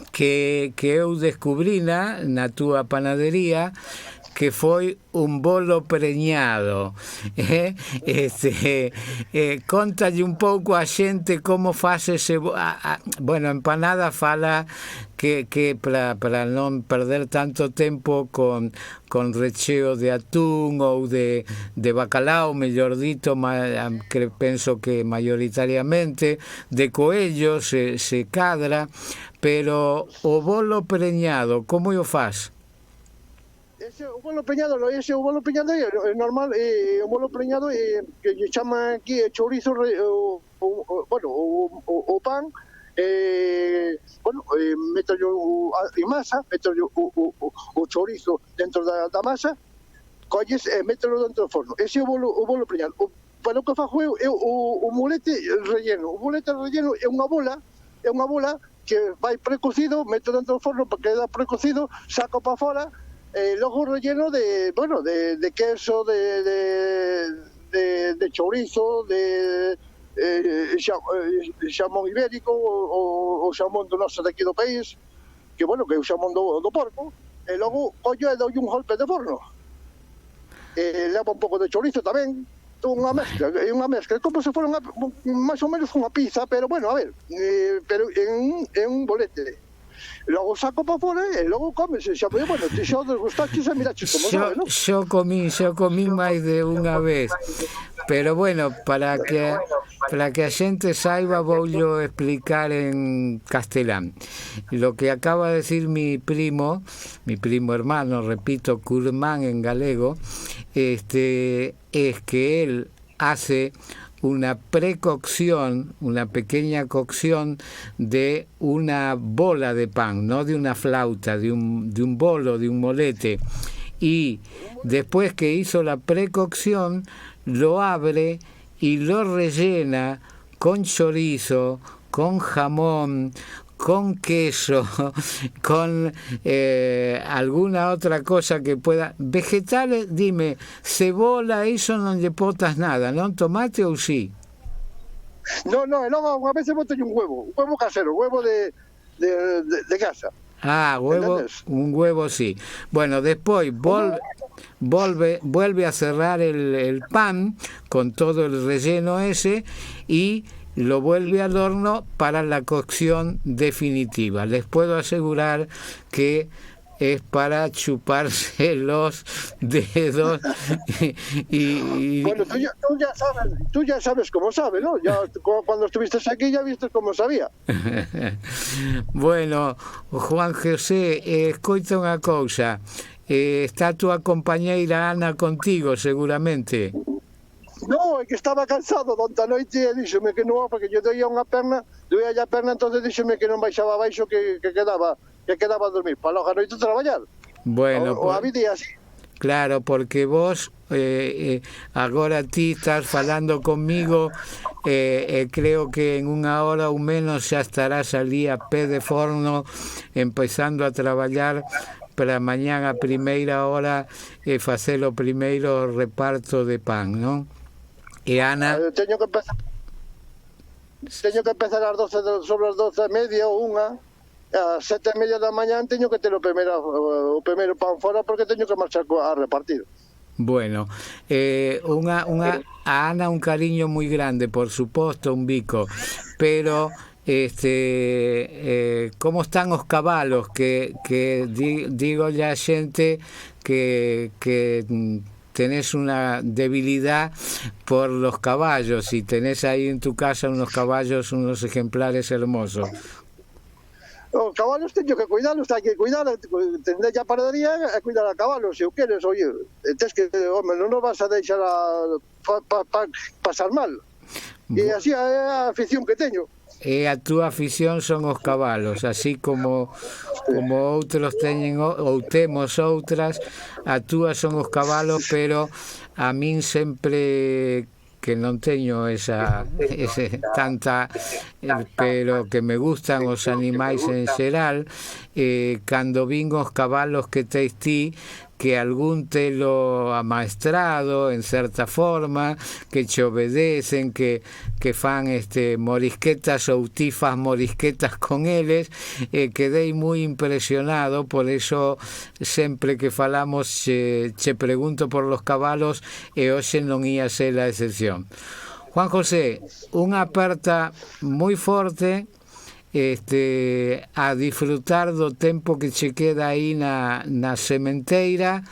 que eu descubrina na túa panadería, que foi un bolo preñado. Contalle un pouco a xente como faz ese... Bueno, a empanada fala que para non perder tanto tempo con recheo de atún ou de bacalao, mellor dito, que penso que maioritariamente, de coello se cadra, pero o bolo preñado, como o faz? O bolo preñado é normal, o bolo preñado que lle chaman aquí chourizo, o pan, meto en masa, meto o chourizo dentro da masa, colles e mételo dentro do forno. Ese é o bolo preñado. Para o que fago é o molete relleno. O molete relleno é unha bola que vai precocido, meto dentro do forno para que quede precocido, saco para fora. Logo relleno de queso, de chorizo, de xamón ibérico, o xamón do noso daqui do país, que é o xamón do porco, e logo collo e dou un golpe de forno. Leva un pouco de chorizo tamén, unha mezcla, como se fora máis ou menos unha pizza, pero bueno, a ver, pero en un bolete. Logo saco para fora e logo comes. Xa desgustaches e miraches como sabe, non? Xo comín máis de unha vez. Pero bueno, para que a xente saiba, voullo explicar en castelán. Lo que acaba de decir mi primo hermano, repito, Curmán en galego, es que él hace una precocción, una pequeña cocción de una bola de pan, no de una flauta, de un bolo, de un molete. Y después que hizo la precocción, lo abre y lo rellena con chorizo, con jamón, con queso, con alguna otra cosa que pueda... Vegetales, dime, cebola, eso non lle botas nada, non? Tomate ou sí? No, e logo unha vez bote un huevo casero, huevo de casa. Un huevo sí. Bueno, después vuelve a cerrar el pan con todo el relleno ese y lo vuelve al horno para la cocción definitiva. Les puedo asegurar que es para chuparse los dedos y bueno, tú ya sabes cómo sabe, ¿no? Ya cuando estuviste aquí ya viste cómo sabía. Bueno, Juan José, escoita unha cousa, está a túa compañeira Ana contigo seguramente. No, é que estaba cansado donta noite e díxome que non, porque yo doía a perna, entonces díxome que non baixaba abaixo, que quedaba a dormir, para logo a noite traballar. Bueno, a vida así. Claro, porque vos agora ti estás falando conmigo, creo que en unha hora ou menos xa estarás ali a pé de forno empezando a traballar para mañán a primeira hora facer o primeiro reparto de pan, non? E Ana... Teño que empezar ás 12, sobre as 12:30 ou unha. A 7:30 da mañán teño que ter o primeiro pan fora porque teño que marchar a repartir. Bueno, a Ana un cariño moi grande, por suposto, un bico, pero como están os cabalos que digo ya xente que tenés una debilidad por los caballos y tenés ahí en tu casa unos caballos, unos ejemplares hermosos. Os cabalos teño que cuidalos, hai que cuidar, tendré a paradería e cuidar a cabalos, se o queres, oye, tes que, home, non nos vas a deixar pasar mal. E así é a afición que teño. E a túa afición son os cabalos, así como outros teñen ou temos outras, a túa son os cabalos, pero a min sempre que non teño tanta, pero que me gustan os animais en xeral, cando vin os cabalos que tes ti, que algún telo amaestrado en certa forma, que che obedecen, que fan morisquetas ou ti fas morisquetas con eles, quedei moi impresionado, por eso sempre que falamos che pregunto por los cabalos e hoxe non ia ser a excepción. Juan José, unha aperta moi forte, a disfrutar do tempo que che queda aí na sementeira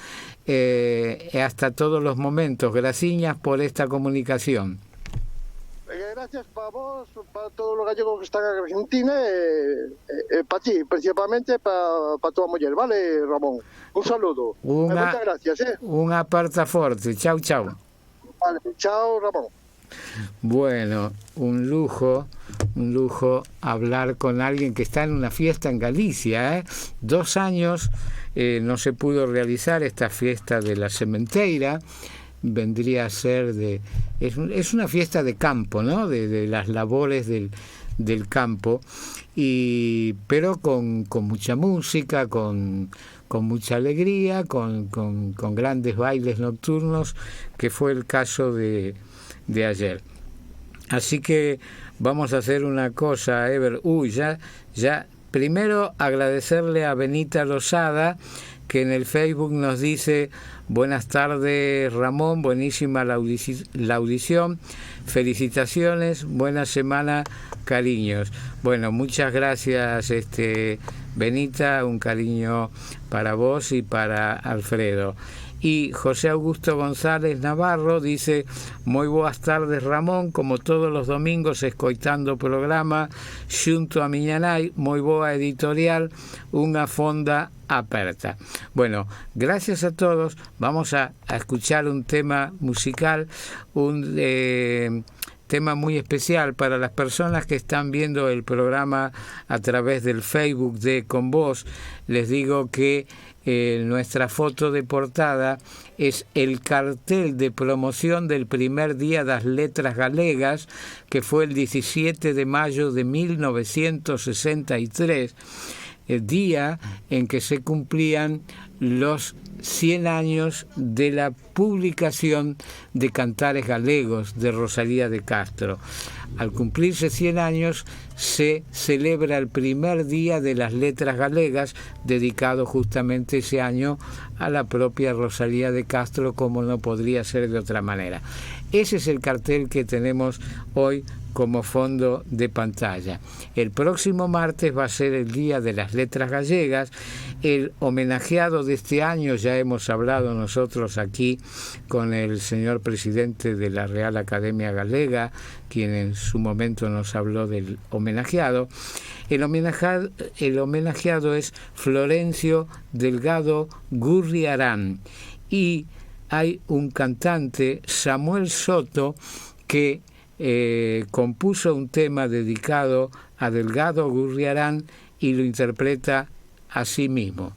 e hasta todos los momentos. Graciñas por esta comunicación. Gracias para vos, para todos los gallegos que están en Argentina e para ti, principalmente para tua muller, vale, Ramón? Un saludo. Moitas gracias. Unha aperta forte. Chao, chao. Vale, chao, Ramón. Bueno, un lujo hablar con alguien que está en una fiesta en Galicia, 2 años no se pudo realizar esta fiesta de la sementeira, vendría a ser es una fiesta de campo, ¿no? De las labores del campo, pero con mucha música, con mucha alegría, con grandes bailes nocturnos, que fue el caso de ayer. Así que vamos a hacer una cosa, Ever. Ya primero agradecerle a Benita Losada, que en el Facebook nos dice: buenas tardes, Ramón, buenísima la audición, felicitaciones, buena semana, cariños. Bueno, muchas gracias, Benita, un cariño para vos y para Alfredo. Y José Augusto González Navarro dice: moi boas tardes, Ramón, como todos los domingos escoitando o programa xunto a miña nai, moi boa editorial, unha fonda aperta. Bueno, gracias a todos. Vamos a escuchar un tema musical, un tema muy especial para las personas que están viendo el programa a través del Facebook de Con Vos. Les digo que nuestra foto de portada es el cartel de promoción del primer día das letras galegas, que fue el 17 de mayo de 1963. día en que se cumplían los 100 años de la publicación de Cantares Galegos de Rosalía de Castro. Al cumplirse 100 años se celebra el primer día de las letras galegas, dedicado justamente ese año a la propia Rosalía de Castro, como no podría ser de otra manera. Ese es el cartel que tenemos hoy como fondo de pantalla. El próximo martes va a ser el Día de las Letras Gallegas. El homenajeado de este año, ya hemos hablado nosotros aquí con el señor presidente de la Real Academia Galega, quien en su momento nos habló del homenajeado. El homenajeado es Florencio Delgado Gurriarán, y hay un cantante, Samuel Soto, que compuso un tema dedicado a Delgado Gurriarán y lo interpreta a sí mismo.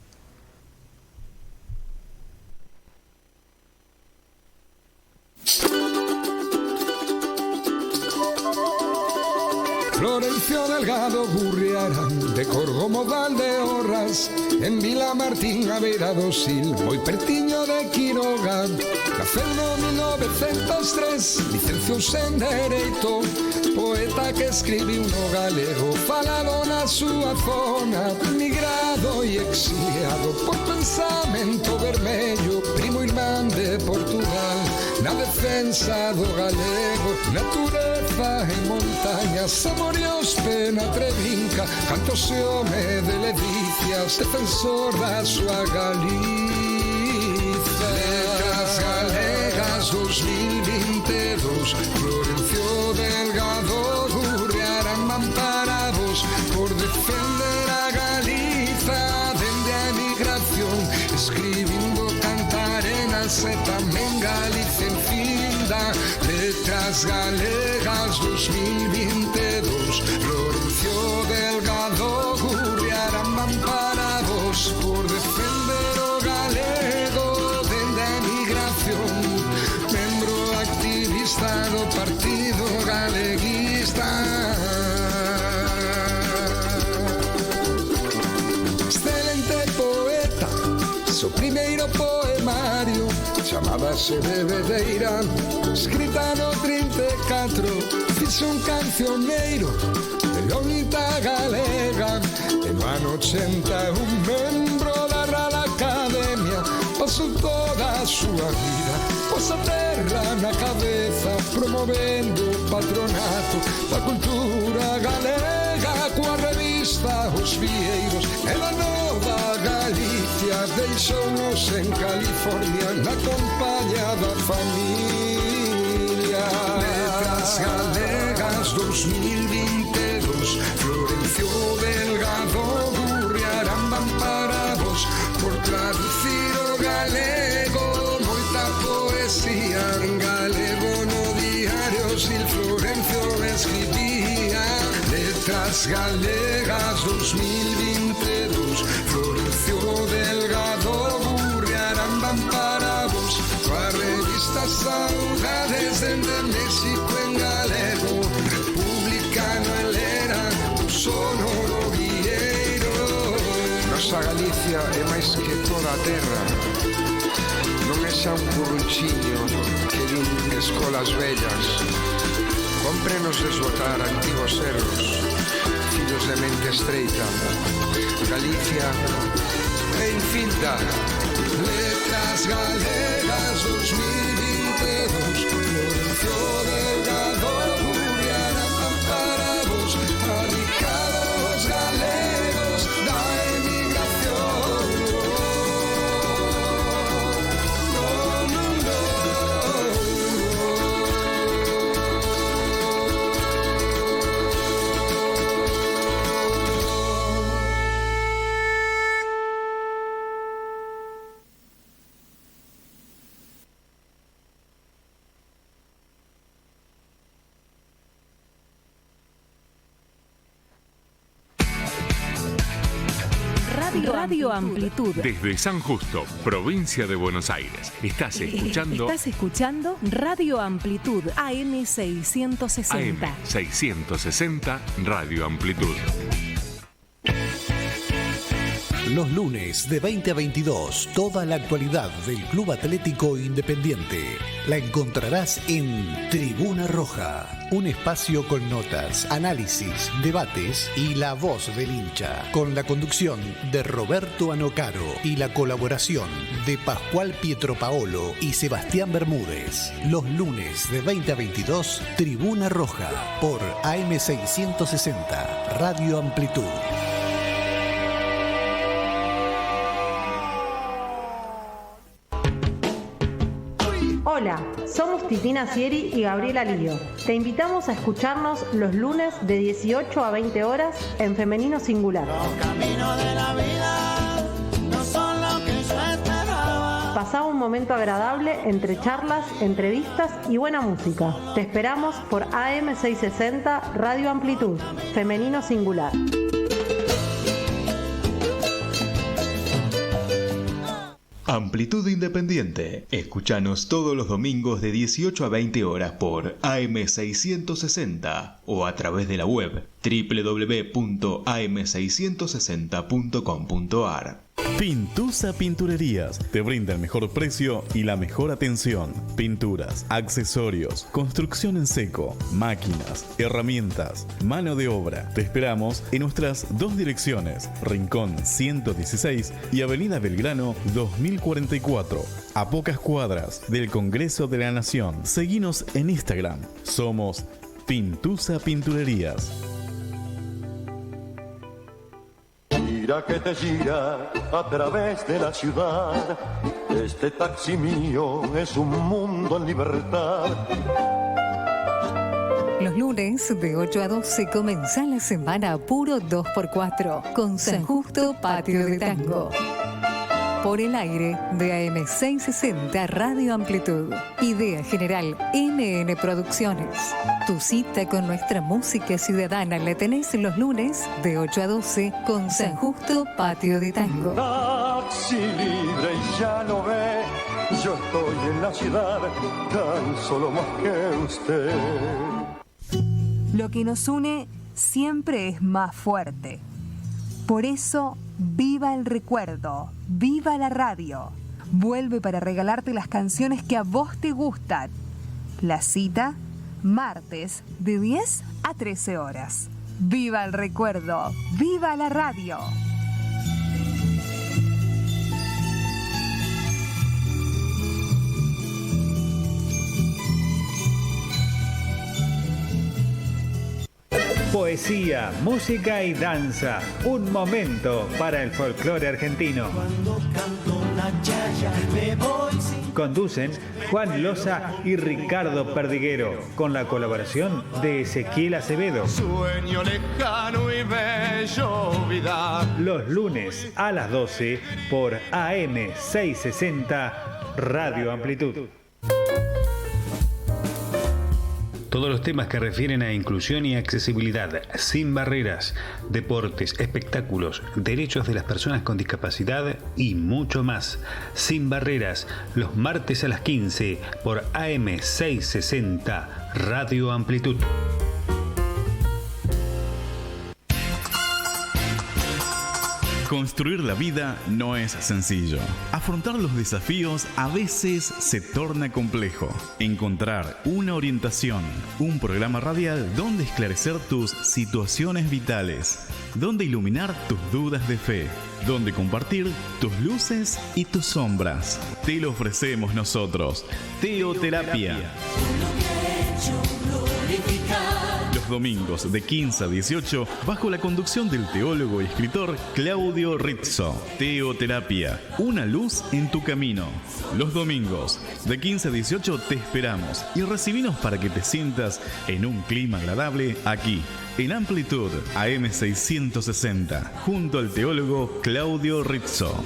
Florencio Delgado Gurriarán, de Corgomo Valdeorras, en Vila Martín a beira do Sil, moi pertiño de Quiroga. Naceu no 1903, licenciouse en Dereito, poeta que escribiu no galego, falado na súa zona, migrado e exiliado por pensamento vermello, primo irmán de Portugal, na defensa do galego, natureza e montañas, amorios, pena trebinca, cantos e home de levicias, defensor da súa Galicia. Letras Galegas 2022, Florencio Delgado Gurriarán, amparados por defender a Galiza dende a emigración, escribindo cantarenas e tamén Galicia en finda. Letras Galegas 2022, Florencio Delgado Gurriarán, amparados por defender o galego dende a emigración, membro activista do Partido Galeguista. Excelente poeta, seu primeiro poemario chamábase Bebedeira, escrita no 34, fixo un cancioneiro de lonita galega, e no ano 80 un membro da Real Academia, pasou toda a súa vida, pois a terra na cabeza, promovendo o patronato da cultura galega, coa revista Os Vieiros e da Nova Galicia, deixounos en California na compañía da familia. Letras Galegas 2022, Florencio Delgado Gurriarán, amparados por traducir o galego, moita poesía en galego no diario Sil Florencio escribía. Letras Galegas 2022, Florencio Delgado Gurriarán, amparados coa revista Saudades dende México en galego, republicano en lera, o sonoro vieiro. Nosa Galicia é máis que toda a terra, non é xa un curruchiño que din escolas vellas. Cómprenos desbotar antigos erros, fillos de mente estreita. Galicia é infinita. Letras Galegas 2022, Florencio Delgado Gurriarán, amparados, radicados galegos da emigración. Radio Amplitud. Desde San Justo, provincia de Buenos Aires. Estás escuchando Radio Amplitud, AM 660. AM 660, Radio Amplitud. Los lunes de 20 a 22, toda la actualidad del Club Atlético Independiente la encontrarás en Tribuna Roja, un espacio con notas, análisis, debates y la voz del hincha, con la conducción de Roberto Anocaro y la colaboración de Pascual Pietropaolo y Sebastián Bermúdez. Los lunes de 20 a 22, Tribuna Roja, por AM660, Radio Amplitud. Hola, somos Titina Sieri y Gabriela Lío. Te invitamos a escucharnos los lunes de 18 a 20 horas en Femenino Singular. Los caminos de la vida no son lo que yo esperaba. Pasá un momento agradable entre charlas, entrevistas y buena música. Te esperamos por AM660 Radio Amplitud, Femenino Singular. Amplitud Independiente. Escúchanos todos los domingos de 18 a 20 horas por AM660 o a través de la web www.am660.com.ar. Pintusa Pinturerías te brinda el mejor precio y la mejor atención. Pinturas, accesorios, construcción en seco, máquinas, herramientas, mano de obra. Te esperamos en nuestras dos direcciones, Rincón 116 y Avenida Belgrano 2044, a pocas cuadras del Congreso de la Nación. Seguinos en Instagram. Somos Pintusa Pinturerías. Gira que te gira a través de la ciudad. Este taxi mío es un mundo en libertad. Los lunes de 8 a 12 comienza la semana a puro 2x4 con San Justo Patio de Tango. Por el aire de AM660 Radio Amplitud. Idea general NN Producciones. Tu cita con nuestra música ciudadana la tenés los lunes de 8 a 12 con San Justo Patio de Tango. Taxi libre y ya lo ve, yo estoy en la ciudad tan solo más que usted. Lo que nos une siempre es más fuerte. Por eso, viva el recuerdo, viva la radio. Vuelve para regalarte las canciones que a vos te gustan. La cita, martes, de 10 a 13 horas. Viva el recuerdo, viva la radio. Poesía, música y danza. Un momento para el folclore argentino. Conducen Juan Loza y Ricardo Perdiguero, con la colaboración de Ezequiel Acevedo. Sueño lejano y bello vida. Los lunes a las 12 por AM660 Radio Amplitud. Todos los temas que refieren a inclusión y accesibilidad, sin barreras, deportes, espectáculos, derechos de las personas con discapacidad y mucho más. Sin barreras, los martes a las 15 por AM660 Radio Amplitud. Construir la vida no es sencillo. Afrontar los desafíos a veces se torna complejo. Encontrar una orientación, un programa radial donde esclarecer tus situaciones vitales, donde iluminar tus dudas de fe, donde compartir tus luces y tus sombras. Te lo ofrecemos nosotros. Teoterapia. Los domingos de 15 a 18, bajo la conducción del teólogo y escritor Claudio Rizzo. Teoterapia, una luz en tu camino. Los domingos de 15 a 18 te esperamos y recibinos para que te sientas en un clima agradable aquí, en Amplitud AM660, junto al teólogo Claudio Rizzo.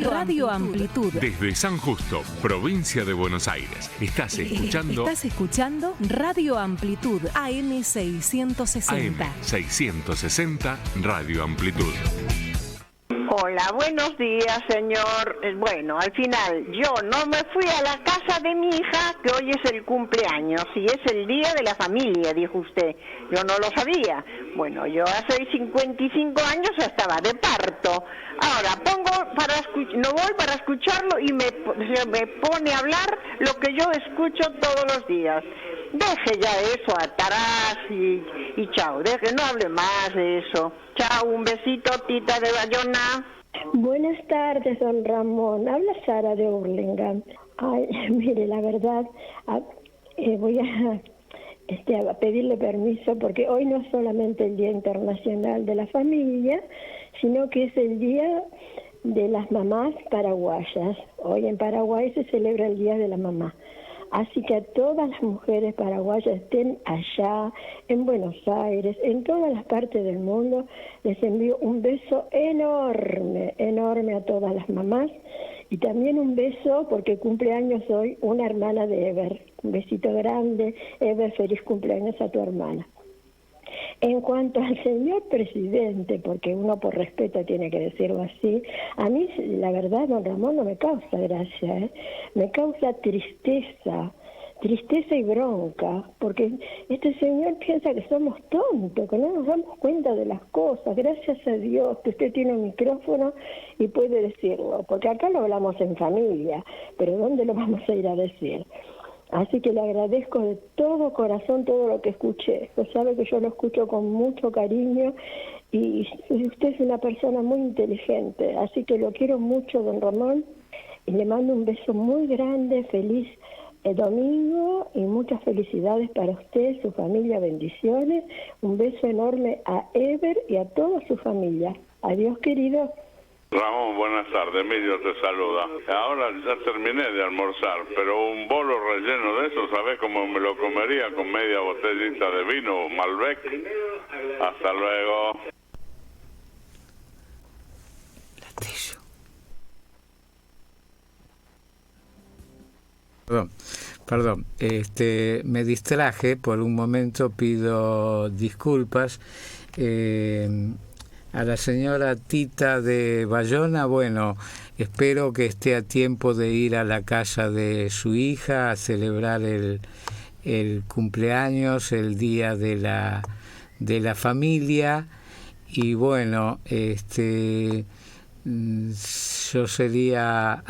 Radio Amplitud. Desde San Justo, provincia de Buenos Aires. Estás escuchando Radio Amplitud AM660. AM660 Radio Amplitud. Hola, buenos días, señor. Bueno, al final, yo no me fui a la casa de mi hija, que hoy es el cumpleaños, y es el día de la familia, dijo usted. Yo no lo sabía. Bueno, yo hace 55 años estaba de parto. Ahora, no voy para escucharlo y me pone a hablar lo que yo escucho todos los días. Deje ya eso atrás y chao, no hable más de eso. Chao, un besito, tita de Bayona. Buenas tardes, don Ramón. Habla Sara de Hurlingham. Ay, mire, la verdad, voy a pedirle permiso porque hoy no es solamente el Día Internacional de la Familia, sino que es el Día de las Mamás Paraguayas. Hoy en Paraguay se celebra el Día de la Mamá. Así que a todas las mujeres paraguayas, estén allá, en Buenos Aires, en todas las partes del mundo, les envío un beso enorme, enorme a todas las mamás. Y también un beso, porque cumpleaños hoy una hermana de Ever. Un besito grande, Ever, feliz cumpleaños a tu hermana. En cuanto al señor presidente, porque uno por respeto tiene que decirlo así, a mí la verdad, don Ramón, no me causa gracia, me causa tristeza y bronca, porque este señor piensa que somos tontos, que no nos damos cuenta de las cosas. Gracias a Dios que usted tiene un micrófono y puede decirlo, porque acá lo hablamos en familia, pero ¿dónde lo vamos a ir a decir? Así que le agradezco de todo corazón todo lo que escuché. Usted sabe que yo lo escucho con mucho cariño y usted es una persona muy inteligente. Así que lo quiero mucho, don Ramón, y le mando un beso muy grande, feliz domingo y muchas felicidades para usted, su familia, bendiciones. Un beso enorme a Ever y a toda su familia. Adiós, querido. Ramón, buenas tardes, Emilio te saluda. Ahora ya terminé de almorzar, pero un bolo relleno de eso, ¿sabes cómo me lo comería? Con media botellita de vino Malbec. Hasta luego. Perdón, me distraje por un momento, pido disculpas. A la señora Tita de Bayona, bueno, espero que esté a tiempo de ir a la casa de su hija a celebrar el cumpleaños, el día de la familia. Y bueno, yo sería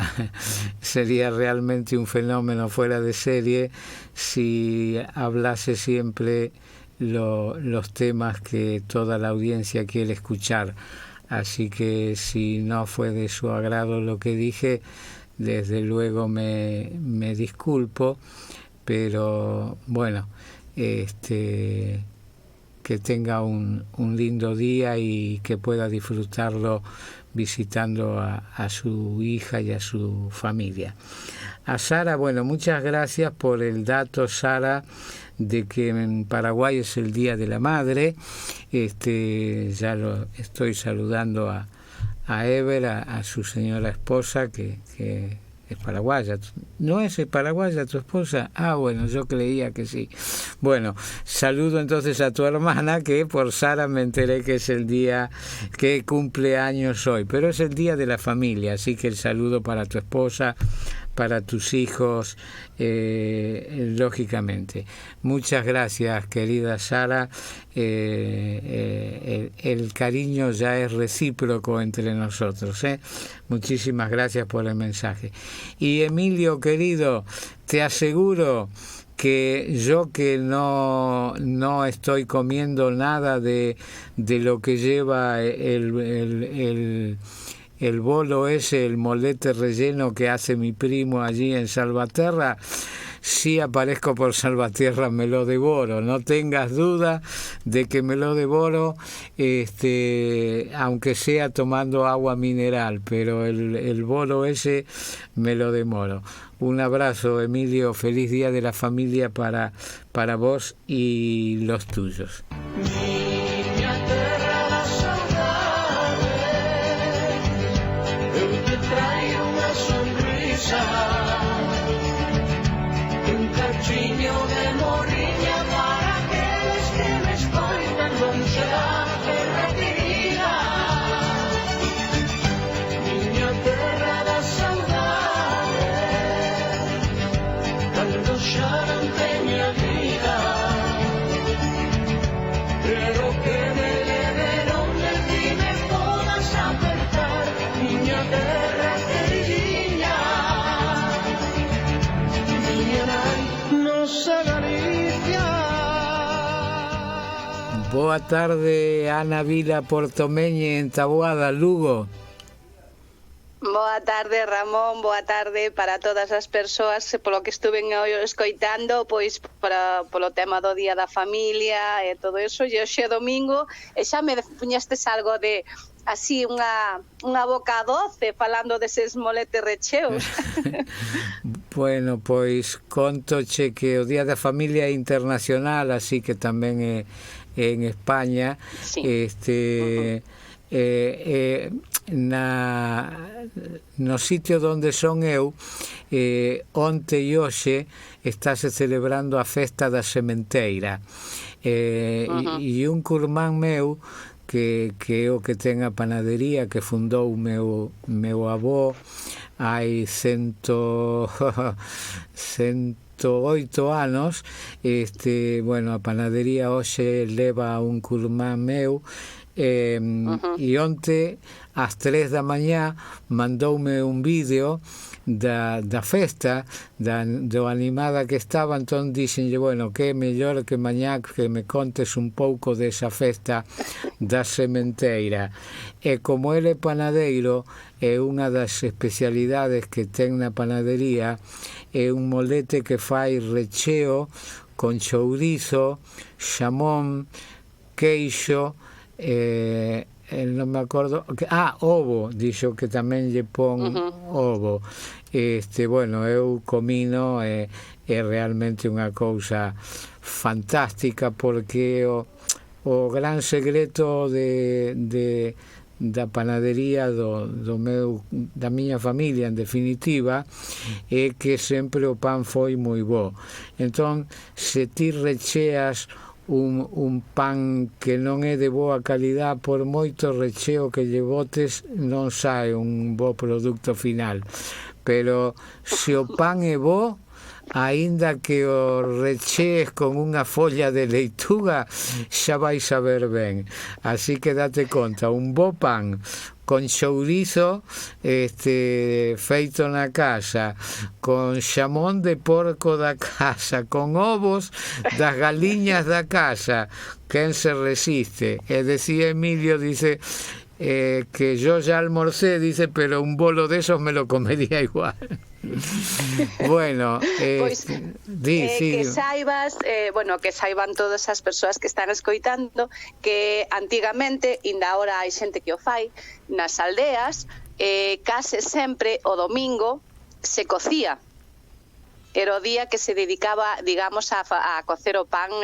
realmente un fenómeno fuera de serie si hablase siempre los temas que toda la audiencia quiere escuchar. Así que si no fue de su agrado lo que dije, desde luego me disculpo, pero bueno, que tenga un lindo día y que pueda disfrutarlo visitando a su hija y a su familia. A Sara, bueno, muchas gracias por el dato, Sara, de que en Paraguay es el Día de la Madre. Ya lo estoy saludando a Ever, a su señora esposa, que es paraguaya. ¿No es paraguaya tu esposa? Ah, bueno, yo creía que sí. Bueno, saludo entonces a tu hermana, que por Sara me enteré que es el día que cumple años hoy, pero es el Día de la Familia, así que el saludo para tu esposa, para tus hijos, lógicamente. Muchas gracias, querida Sara. El cariño ya es recíproco entre nosotros. Muchísimas gracias por el mensaje. Y Emilio, querido, te aseguro que yo, que no estoy comiendo nada de lo que lleva el bolo ese, el molete relleno que hace mi primo allí en Salvaterra, si aparezco por Salvatierra me lo devoro, no tengas duda de que me lo devoro, aunque sea tomando agua mineral, pero el bolo ese me lo demoro. Un abrazo, Emilio, feliz Día de la Familia para vos y los tuyos. Boa tarde, Ana Vila Portomeñe, en Taboada, Lugo. Boa tarde, Ramón, boa tarde para todas as persoas, polo que estuve escoitando, pois polo tema do Día da Familia e todo eso, e hoxe é domingo, e xa me puñestes algo de así unha boca doce falando deses moletes recheos. Bueno, pois contoche que o Día da Familia é internacional, así que tamén é en España. Sí. No sitio donde son eu, onte e hoxe estáse celebrando a festa da sementeira, e un curmán meu que é o que ten a panadería que fundou o meu avó hai 108 anos. Bueno, a panadería hoxe leva un curmán meu, e onte ás 3 da mañá mandoume un vídeo da festa, do animada que estaba. Entón dixenlle, bueno, que é mellor que mañá que me contes un pouco desa festa da sementeira. E como ele é panadeiro, é unha das especialidades que ten na panadería, é un molete que fai recheo con chourizo, xamón, queixo, non me acordo, ovo, dixo que tamén lle pon ovo. Bueno, eu comino, é realmente unha cousa fantástica, porque o gran segredo da panadería da miña familia, en definitiva, é que sempre o pan foi moi bo. Entón, se ti recheas un pan que non é de boa calidad, por moito recheo que lle botes, non sae un bo produto final. Pero se o pan é bo, aínda que o rechees con unha folla de leituga, xa vai saber ben. Así que date conta, un bo pan con chourizo feito na casa, con xamón de porco da casa, con ovos das galiñas da casa, quen se resiste? E decía Emilio, dice, que yo ya almorcé, dice, pero un bolo de esos me lo comería igual. Bueno, pois, que saibas, que saiban todas as persoas que están escoitando que antigamente, inda ahora hai xente que o fai, nas aldeas, case sempre o domingo se cocía. Era o día que se dedicaba, digamos, a cocer o pan,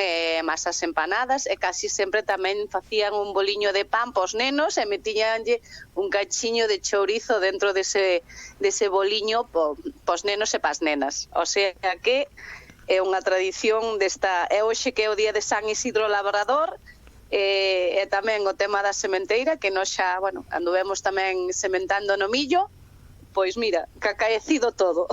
masas empanadas, e casi sempre tamén facían un boliño de pan pos nenos e metíanlle un cachiño de chourizo dentro dese boliño pos nenos e pas nenas. O sea que é unha tradición desta. É hoxe que é o día de San Isidro Labrador, e tamén o tema da sementeira, que nos xa, anduvemos tamén sementando no millo, pois mira, que acaecido todo.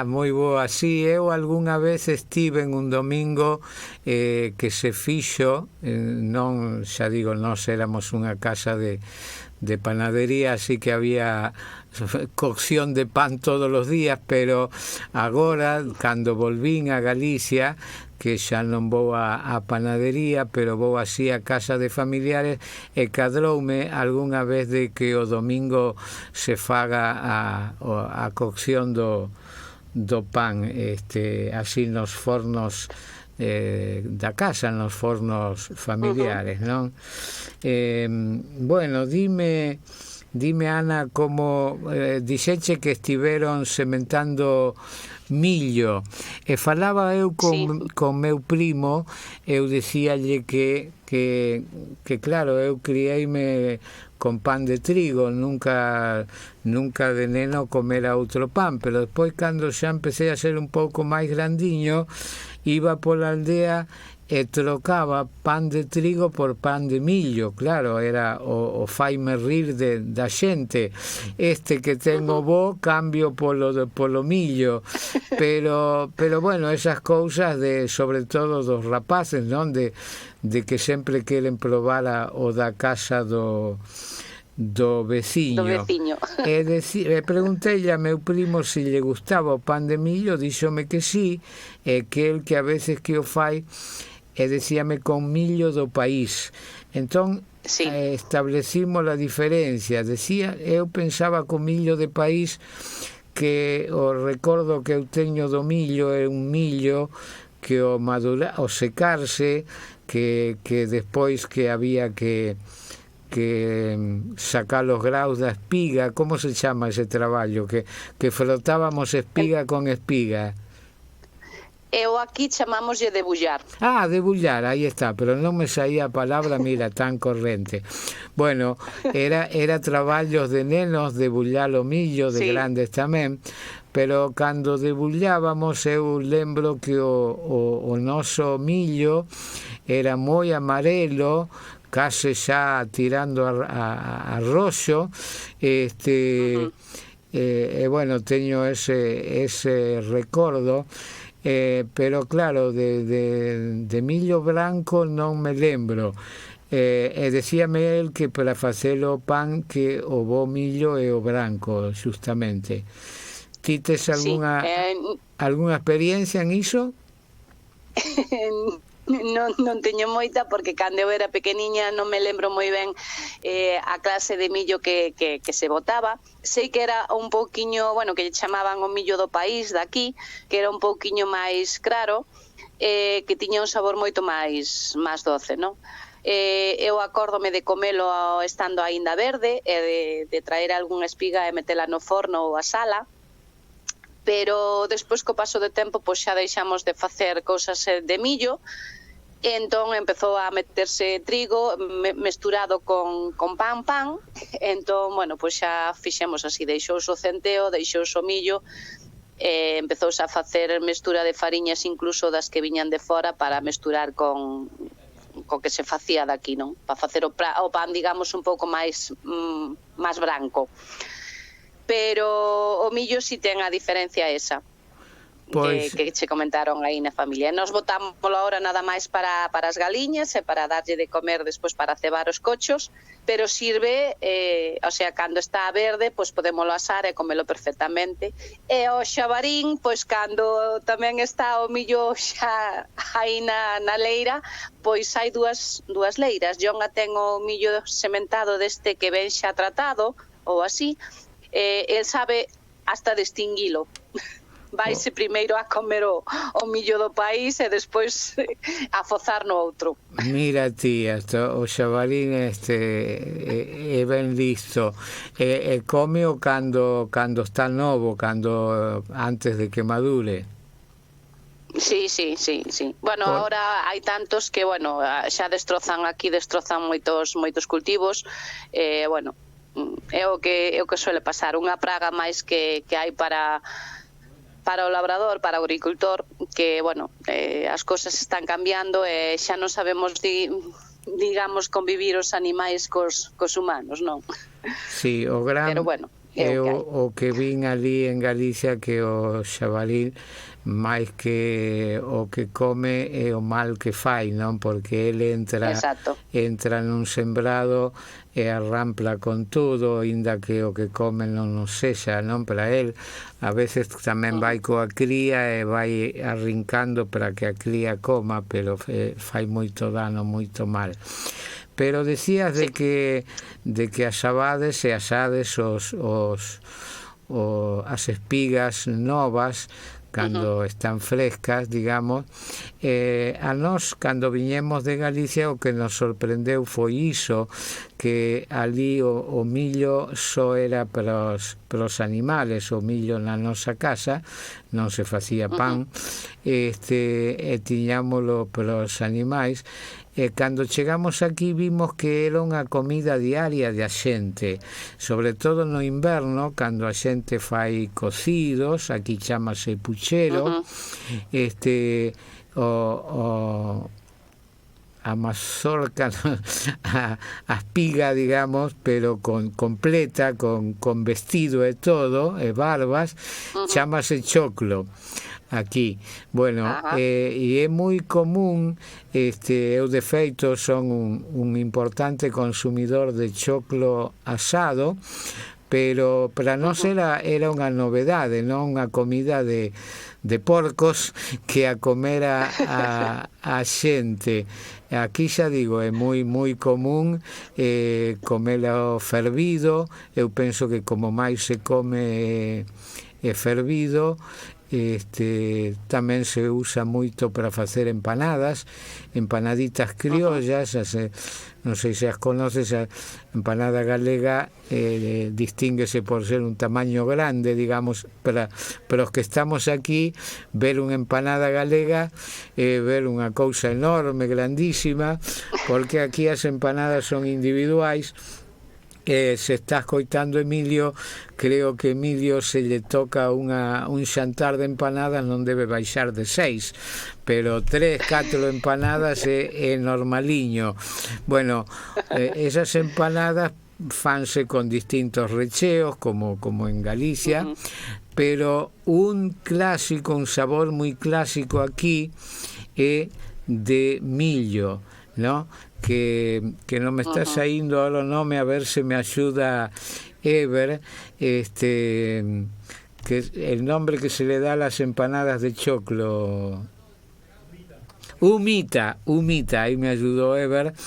Moi boa, sí, eu algunha vez estive en un domingo que se fixo, non, xa digo, nós éramos unha casa de panadería, así que había cocción de pan todos os días, pero agora, cando volvín a Galicia, que xa non vou a panadería, pero vou así a casa de familiares, e cadroume algunha vez de que o domingo se faga a cocción do pan, así nos fornos da casa, nos fornos familiares, non? Bueno, dime, Ana, como dixeche que estiveron sementando millo, e falaba eu con meu primo, eu dicíalle que claro, eu crieime con pan de trigo, nunca de neno comera outro pan, pero despois, cando xa empecé a ser un pouco máis grandiño, iba pola aldea e trocaba pan de trigo por pan de millo. Claro, era o faime rir da xente, que ten o bo, cambio polo millo, pero bueno, esas cousas sobre todo dos rapaces, non? De que sempre queren probar o da casa do veciño. E preguntei a meu primo se lle gustaba o pan de millo, díxome que sí, e que el que a veces que o fai e decíame con millo do país. Entón, establecimos a diferencia. Decía, eu pensaba con millo de país que o recordo que eu teño do millo é un millo que o madurar, o secarse, que despois que había que sacar os graus da espiga. Como se chama ese traballo? Que frotábamos espiga con espiga. Eu aquí chamámoslle debullar. Ah, debullar, aí está, pero non me saía a palabra, mira, tan corrente. Bueno, era traballos de nenos, debullar o millo, de grandes tamén, pero cando debullábamos eu lembro que o noso millo era moi amarelo, case xa tirando a roxo, e bueno, teño ese recordo. Pero claro, de millo branco non me lembro, e decíame el que para facer o pan que o bo millo é o branco, justamente. Ti tes algunha experiencia en iso? Non teño moita, porque cando eu era pequeniña non me lembro moi ben a clase de millo que se botaba. Sei que era un pouquiño, bueno, que chamaban o millo do país daqui, que era un pouquiño máis claro, que tiña un sabor moito máis doce, non? Eu acórdome de comelo estando aínda verde, e de traer algunha espiga e metela no forno ou a sala, pero despois co paso do tempo pois xa deixamos de facer cousas de millo. Entón empezou a meterse trigo mesturado con pan, entón, bueno, pois xa fixemos así, deixouse o centeo, deixouse o millo, empezouse a facer mestura de fariñas incluso das que viñan de fora para mesturar con que se facía daqui, non? Para facer o pan, digamos, un pouco máis branco. Pero o millo si ten a diferencia esa. Pois, que che comentaron aí na familia. Nos botamos ahora nada máis para as galiñas e para darlle de comer despois para cebar os cochos, pero sirve, o sea, cando está verde, pois podémolo asar e comelo perfectamente. E o xabarín, pois cando tamén está o millo xa aí na leira, pois hai dúas leiras. Yo nga ten o millo sementado deste que ven xa tratado, ou así, el sabe hasta distinguilo. Vaise primeiro a comer o millo do país e despois a fozar no outro. Mira ti, o xabalín é ben listo, e comeo cando está novo, antes de que madure. Sí. Bueno, ahora hai tantos que, bueno, xa destrozan moitos cultivos, bueno, é o que suele pasar, unha praga máis que hai para o labrador, para o agricultor, que, bueno, as cousas están cambiando e xa non sabemos, digamos, convivir os animais cos humanos, non? Sí, o gran... Pero, bueno, o que vin ali en Galicia, que o xabalín máis que o que come é o mal que fai, non? Porque ele entra nun sembrado e arrampla con todo, inda que o que come non nos sexa, non? Para el, a veces tamén vai coa cría e vai arrincando para que a cría coma, pero fai moito dano, moito mal. Pero decías de que asabades e asades as espigas novas cando están frescas, digamos. A nós, cando viñemos de Galicia, o que nos sorprendeu foi iso, que ali o millo só era para os animales, o millo na nosa casa, non se facía pan, e tiñámolo para os animais. E cando chegamos aquí vimos que era unha comida diaria de a xente, sobre todo no inverno, cando a xente fai cocidos, aquí chamase puchero, a mazorca, a espiga, digamos, pero completa, con vestido e todo, e barbas, chamase choclo aquí. Bueno, e é moi común, eu de feito son un importante consumidor de choclo asado, pero para nós era unha novedade, non unha comida de porcos que a comer a xente. Aquí xa digo, é moi común comelo fervido. Eu penso que como máis se come fervido, tamén se usa moito para facer empanaditas criollas. Non sei se as conoces. A empanada galega distínguese por ser un tamaño grande, digamos, para os que estamos aquí, ver unha empanada galega ver unha cousa enorme, grandísima, porque aquí as empanadas son individuais. Se está escoitando Emilio, creo que Emilio se lle toca un xantar de empanadas non debe baixar de 6, pero 3, 4 empanadas é normaliño. Bueno, esas empanadas fanse con distintos recheos como en Galicia, pero un clásico, un sabor moi clásico aquí é de millo, ¿no? Que non me está saindo ahora o nome, a ver se me axuda Ever, que el nombre que se le da a las empanadas de choclo. Humita, aí me ayudou Ever.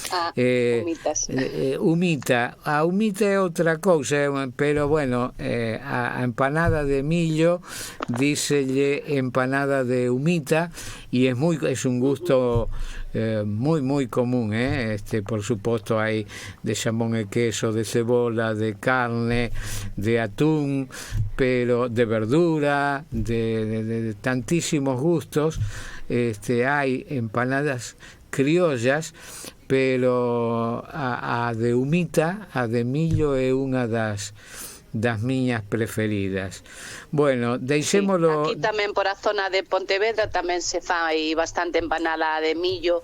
Humita. A humita é outra cousa, pero bueno, a empanada de millo díselle empanada de humita, e é un gusto moi común, por suposto hai de xamón e queso, de cebola, de carne, de atún, pero de verdura, de tantísimos gustos. Hai empanadas criollas, pero a de humita, a de millo, é unha das miñas preferidas. Bueno, deixémolo. Aquí tamén por a zona de Pontevedra tamén se fai bastante empanada de millo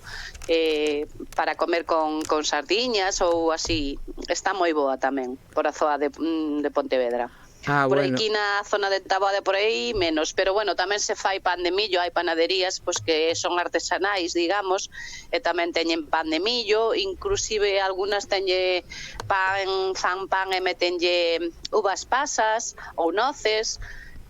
para comer con sardiñas ou así. Está moi boa tamén por a zona de Pontevedra. Por aquí na zona de Taboada por aí menos, pero bueno, tamén se fai pan de millo, hai panaderías pois que son artesanais, digamos, e tamén teñen pan de millo, inclusive algunhas teñen fan pan e metenlle uvas pasas ou noces.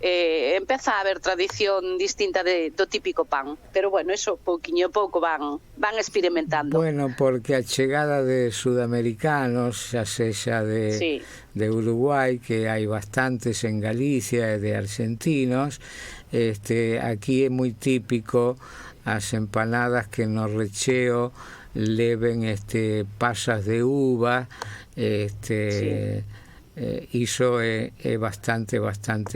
Empeza a haber tradición distinta do típico pan, pero bueno, eso pouquiño pouco van experimentando. Bueno, porque a chegada de sudamericanos, xa sexa de Uruguai, que hai bastantes en Galicia, e de argentinos, aquí é moi típico as empanadas que no recheo leven pasas de uva, iso é bastante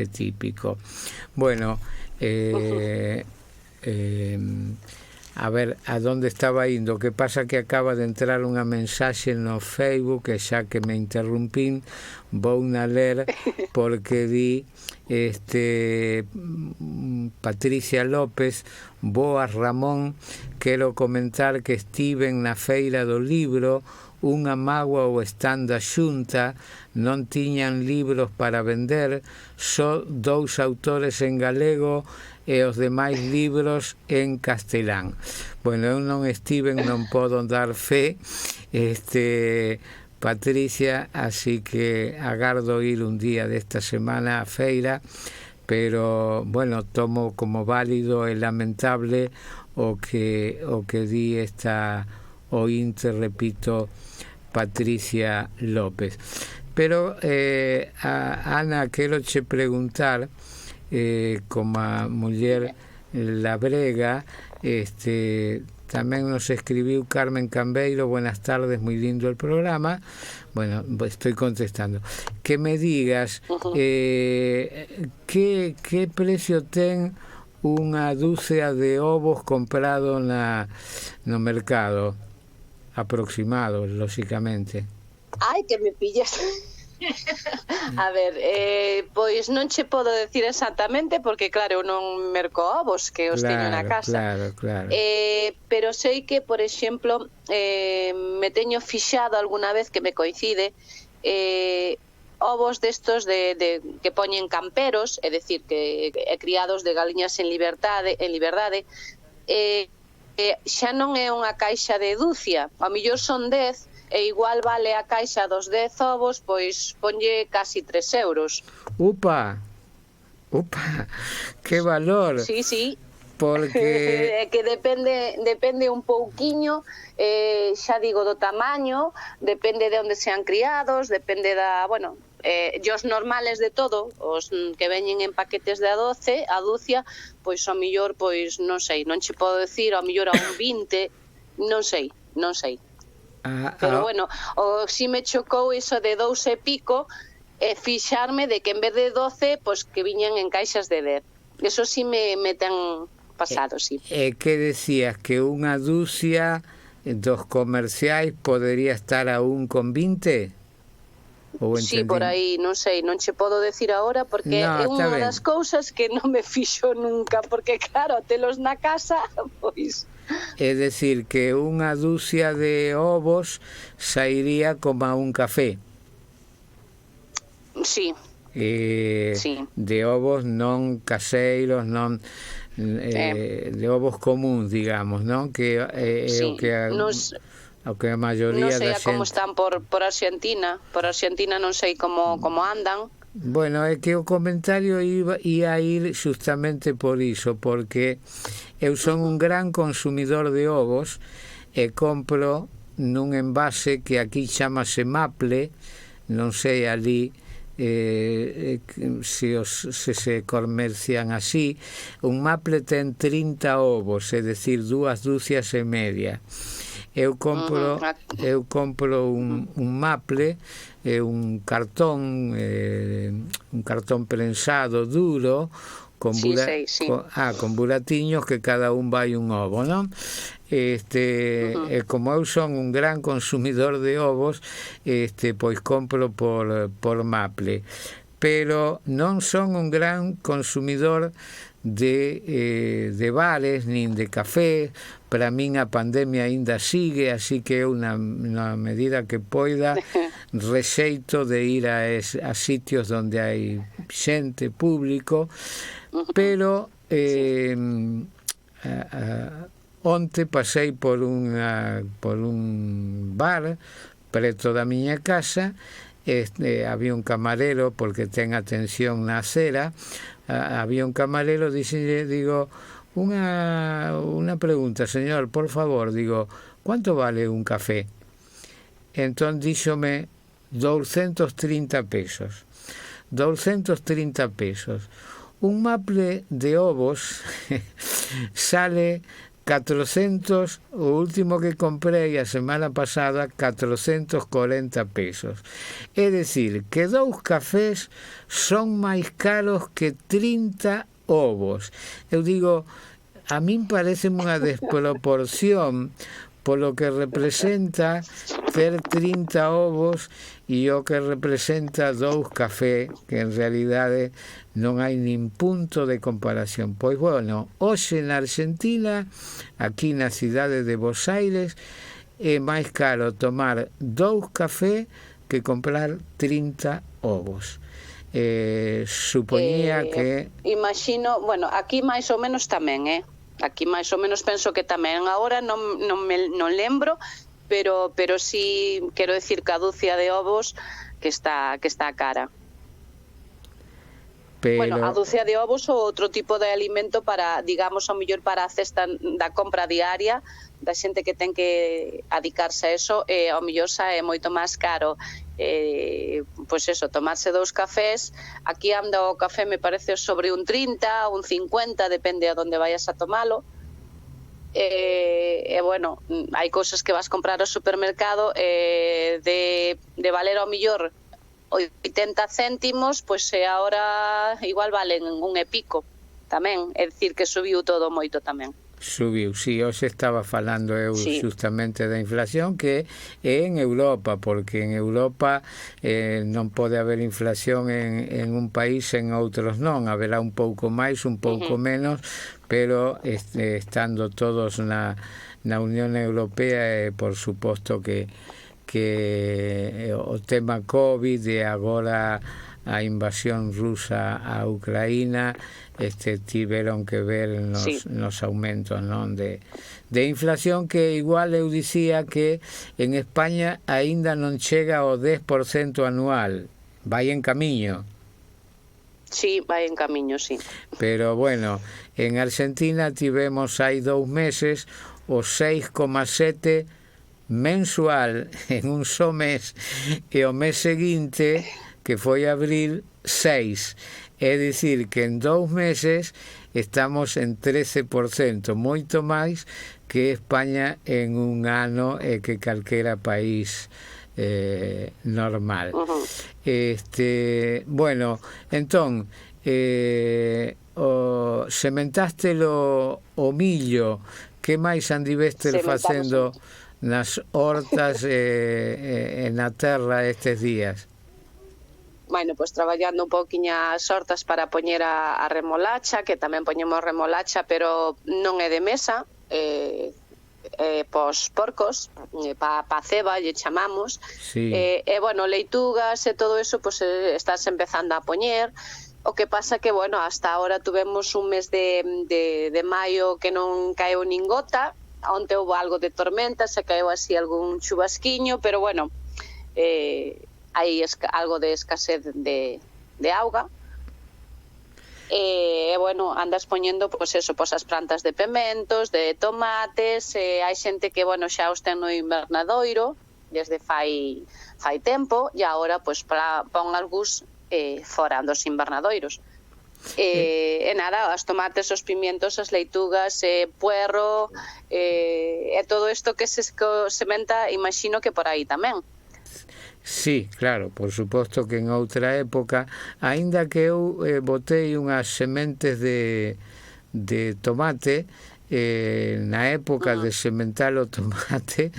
típico. Bueno, a ver, a donde estaba indo? Que pasa que acaba de entrar unha mensaxe no Facebook, e xa que me interrumpín vou na ler, porque di Patricia López: boas Ramón, quero comentar que estiven na feira do libro, unha mágoa o stand da Xunta, non tiñan libros para vender, só 2 autores en galego e os demais libros en castelán. Bueno, eu non estiven, non podo dar fe, Patricia, así que agardo ir un día desta semana á feira, pero bueno, tomo como válido e lamentable o que di esta ointe, repito, Patricia López. Pero Ana, quero che preguntar, como a muller labrega, tamén nos escribiu Carmen Cambeiro: buenas tardes, moi lindo el programa. Bueno, estoy contestando. Que me digas que precio ten unha dúcia de ovos comprado no mercado, aproximado, lóxicamente. Ai, que me pillas. A ver, pois non che podo decir exactamente, porque claro, eu non merco ovos, que os teño na casa. Claro. Pero sei que, por exemplo, me teño fixado alguna vez que me coincide ovos destos que poñen camperos, é dicir, que criados de galiñas en liberdade, xa non é unha caixa de dúcia, ao mellor son 10, e igual vale a caixa dos 10 ovos, pois ponlle casi 3 euros. Upa, que valor. Sí, porque que depende un pouquiño, xa digo, do tamaño, depende de onde sean criados, depende da, bueno, os normales de todo, os que veñen en paquetes de a 12, a dúcia, pois ao millor, pois non sei, non che podo decir, ao millor a un 20, non sei. Pero bueno, si me chocou iso de 2 e pico, fixarme de que en vez de 12, pois que viñan en caixas de 10. Eso sí me ten pasado, sí. Que decías que unha dúcia dos comerciais podería estar a 1,20? Sí, por aí, non sei, non che podo decir agora porque é unha das cousas que non me fixo nunca, porque claro, telos na casa, pois... É dicir, que unha dúcia de ovos sairía como a un café. Sí. De ovos non caseiros, non... de ovos comuns, digamos, non? Que é o que a maioría da xente... Non sei como están por Argentina. Por Argentina non sei como andan. Bueno, é que o comentario ia a ir justamente por iso, porque eu son un gran consumidor de ovos e compro nun envase que aquí chamase Maple, non sei ali se comercian así. Un Maple ten 30 ovos, é dicir, 2 dúcias e media. Eu compro un Maple, un cartón prensado duro con buratiños que cada un vai un ovo, non? Como eu son un gran consumidor de ovos, pois compro por Maple, pero non son un gran consumidor de bares nin de café. Para min a pandemia aínda sigue, así que eu na medida que poida rexeito de ir a sitios onde hai xente, público, pero onte pasei por un bar preto da miña casa. Había un camarero, porque ten atención na acera, había un camarero, digo, una pregunta, señor, por favor, digo, ¿cuánto vale un café? Entón díxome 230 pesos. 230 pesos. Un Maple de ovos sale 400, o último que comprei a semana pasada, 440 pesos. É dicir, que 2 cafés son máis caros que 30 ovos. Eu digo, a min parece unha desproporción polo que representa ter 30 ovos e o que representa 2 café, que en realidade non hai nin punto de comparación. Pois bueno, hoxe na Argentina, aquí na cidade de Buenos Aires, é máis caro tomar 2 café que comprar 30 ovos. Supoñía que... Imagino, bueno, aquí máis ou menos tamén, aquí máis ou menos penso que tamén. Agora non lembro, pero sí quero decir que a dúcia de ovos que está cara. Bueno, a dúcia de ovos ou outro tipo de alimento para, digamos, ao mellor para a cesta da compra diaria da xente que ten que adicarse a eso, ao mellor xa é moito máis caro. Pois eso, tomarse 2 cafés. Aquí anda o café, me parece, sobre un 30, un 50, depende a donde vayas a tomalo. Bueno, hai cousas que vas comprar ao supermercado de valer ao millor 80 céntimos, pois agora igual valen 1 e pico tamén. É dicir que subiu todo moito tamén. Subiu, sí, hoxe estaba falando eu justamente da inflación, que é en Europa, porque en Europa non pode haber inflación en un país, en outros non, haberá un pouco máis, un pouco menos, pero estando todos na Unión Europea, por suposto que o tema COVID e agora a invasión rusa a Ucraína, tiveron que ver nos aumentos, non, de inflación, que igual eu dicía que en España aínda non chega ao 10% anual, vai en camiño. Sí, vai en camiño, sí. Pero bueno, en Argentina tivemos hai 2 meses o 6,7 mensual en un só mes, e o mes seguinte, que foi abril, 6. É dicir que en 2 meses estamos en 13%, moito máis que España en un ano e que calquera país normal. Bueno, entón, sementástelo o millo, que máis andiveste facendo nas hortas e na terra estes días? Bueno, pois traballando un pouquiño as hortas para poñer a remolacha, que tamén poñemos remolacha, pero non é de mesa, pos porcos, pa ceba, lle chamamos. Sí. Bueno, leitugas e todo eso, pois estás empezando a poñer. O que pasa que, bueno, hasta ahora tuvemos un mes de maio que non caeu nin gota. Onte houve algo de tormenta, se caeu así algún chubasquiño, pero bueno, hai algo de escasez de auga. Bueno, andas poñendo pois eso, pois as plantas de pementos, de tomates, hai xente que, bueno, xa os ten no invernadoiro desde fai tempo, e agora pois pon algús fora dos invernadoiros. E nada, as tomates, os pimientos, as leitugas, puerro, e todo isto que se sementa, imagino que por aí tamén. Sí, claro, por suposto que en outra época, aínda que eu botei unhas sementes de tomate, na época de sementar o tomate,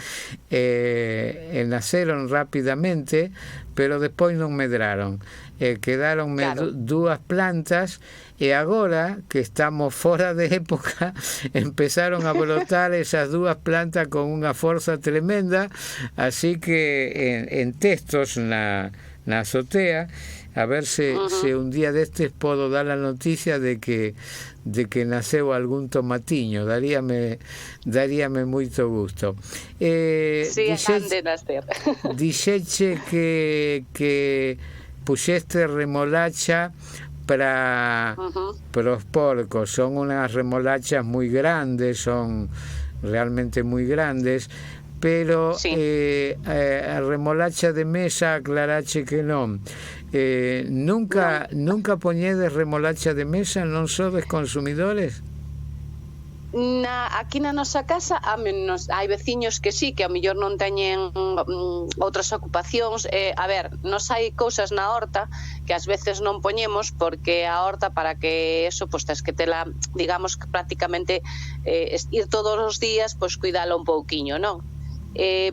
naceron rapidamente, pero despois non medraron. Quedaronme dúas plantas, e agora que estamos fora de época empezaron a brotar esas dúas plantas con unha forza tremenda, así que en textos na azotea, a ver se un día destes podo dar a noticia de que naceu algún tomatiño. Daríame moito gusto. Sí, han de nacer. Dixeche que puxeste remolacha para os porcos. Son unhas remolachas moi grandes, son realmente moi grandes, pero a remolacha de mesa, aclarache que non. Nunca poñedes remolacha de mesa, non sodes consumidores? Aquí na nosa casa hai veciños que sí, que ao mellor non teñen outras ocupacións. A ver, nos hai cousas na horta que ás veces non poñemos, porque a horta, para que eso, pois tens que tela, digamos, que prácticamente ir todos os días, pois cuidala un pouquiño, non?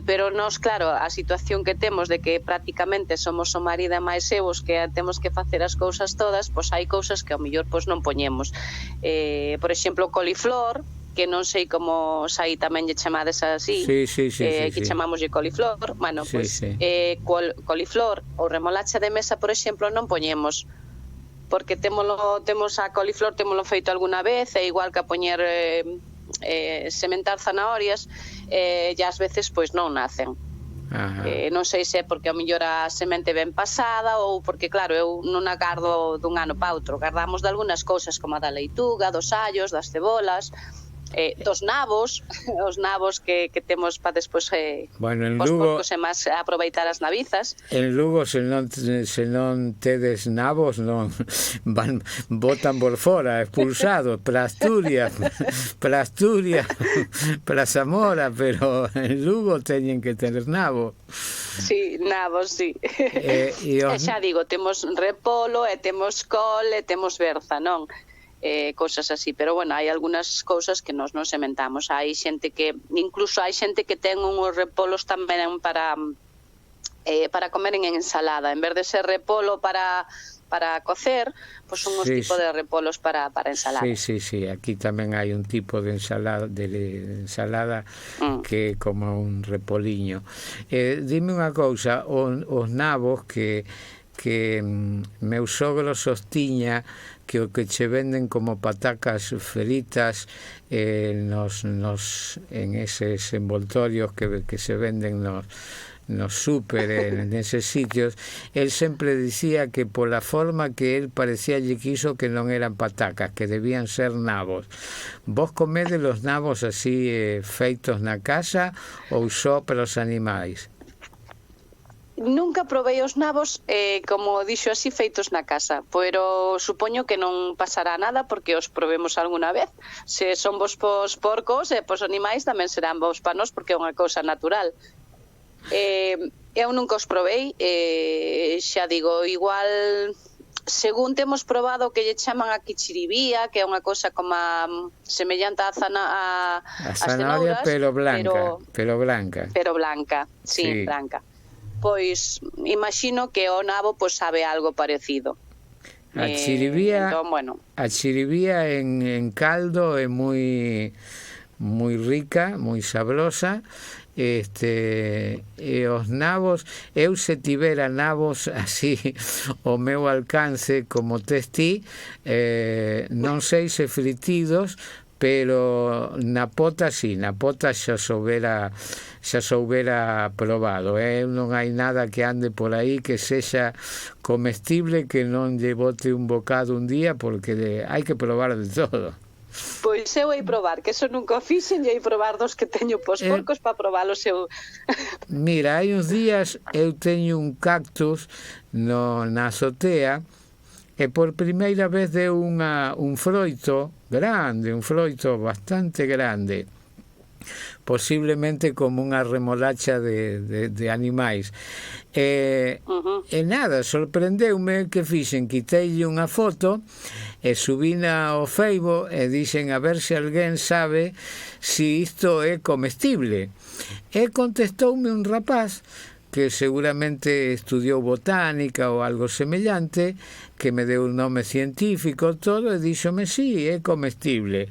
Pero nos, claro, a situación que temos de que prácticamente somos o marido e máis eu os que temos que facer as cousas todas, pois hai cousas que ao mellor pois non poñemos. Por exemplo, coliflor, que non sei como sai tamén lle chamades así. Sí, aquí chamámoslle coliflor. Bueno, pois coliflor ou remolacha de mesa, por exemplo, non poñemos, porque temos a coliflor, témolo feito alguna vez, é igual que a poñer sementar zanahorias, e ás veces pois non nacen. Non sei se é porque ao mellor a semente ben pasada, ou porque, claro, eu non agardo dun ano para outro. Gardamos de algunhas cousas, como a da leituga, dos allos, das cebolas, dos nabos, os nabos que temos para despois bueno, en os Lugo, porcos e máis aproveitar as navizas. En Lugo, se non tedes nabos, non botan por fora, expulsados para Asturias, para Zamora, pero en Lugo teñen que tener nabos. Sí, nabos, sí. E xa digo, temos repolo, e temos col, e temos berza, non? Cousas así, pero bueno, hai algunhas cousas que nos non sementamos. Hai xente que, incluso hai xente que ten uns repolos tamén para comer en ensalada, en vez de ser repolo para cocer, pois son uns tipos de repolos para ensalada. Sí, aquí tamén hai un tipo de ensalada que é como un repoliño. Dime unha cousa, os nabos que que meu sogro sostiña que o que che venden como patacas fritas en eses envoltorios que se venden nos súper, en eses sitios, el sempre dicía que pola forma que el parecía lle quiso que non eran patacas, que debían ser nabos. Vos comedes los nabos así feitos na casa ou só para os animais? Nunca probei os nabos, como dixo así, feitos na casa, pero supoño que non pasará nada porque os probemos alguna vez. Se son vos pos porcos e pos animais tamén serán vos pa nós porque é unha cousa natural. Eu nunca os probei, xa digo, igual según temos probado que lle chaman a quichiribía, que é unha cousa como semellante a zanahoria, pero blanca, pero blanca, sí. Blanca. Pois imagino que o nabo pois sabe algo parecido. A chiribía, entón, bueno. A chiribía en caldo é moi rica, moi sabrosa. E os nabos, eu se tivera nabos así ao meu alcance como tes ti, non sei se fritidos, pero na pota sí, na pota xa soubera probado, non hai nada que ande por aí que sexa comestible que non lle bote un bocado un día, porque hai que probar de todo. Pois eu hei probar, que eso nunca o fixen, e hei probar dos que teño pos porcos para probar o seu. Mira, hai uns días eu teño un cactus na azotea, e por primeira vez deu un froito grande, un froito bastante grande, posiblemente como unha remolacha de animais. E nada, sorprendeume que fixen, quiteille unha foto e subina ao Facebook e dixen a ver se alguén sabe si isto é comestible. E contestoume un rapaz que seguramente estudiou botánica ou algo semellante, que me deu un nome científico, todo, e díxome, sí, é comestible.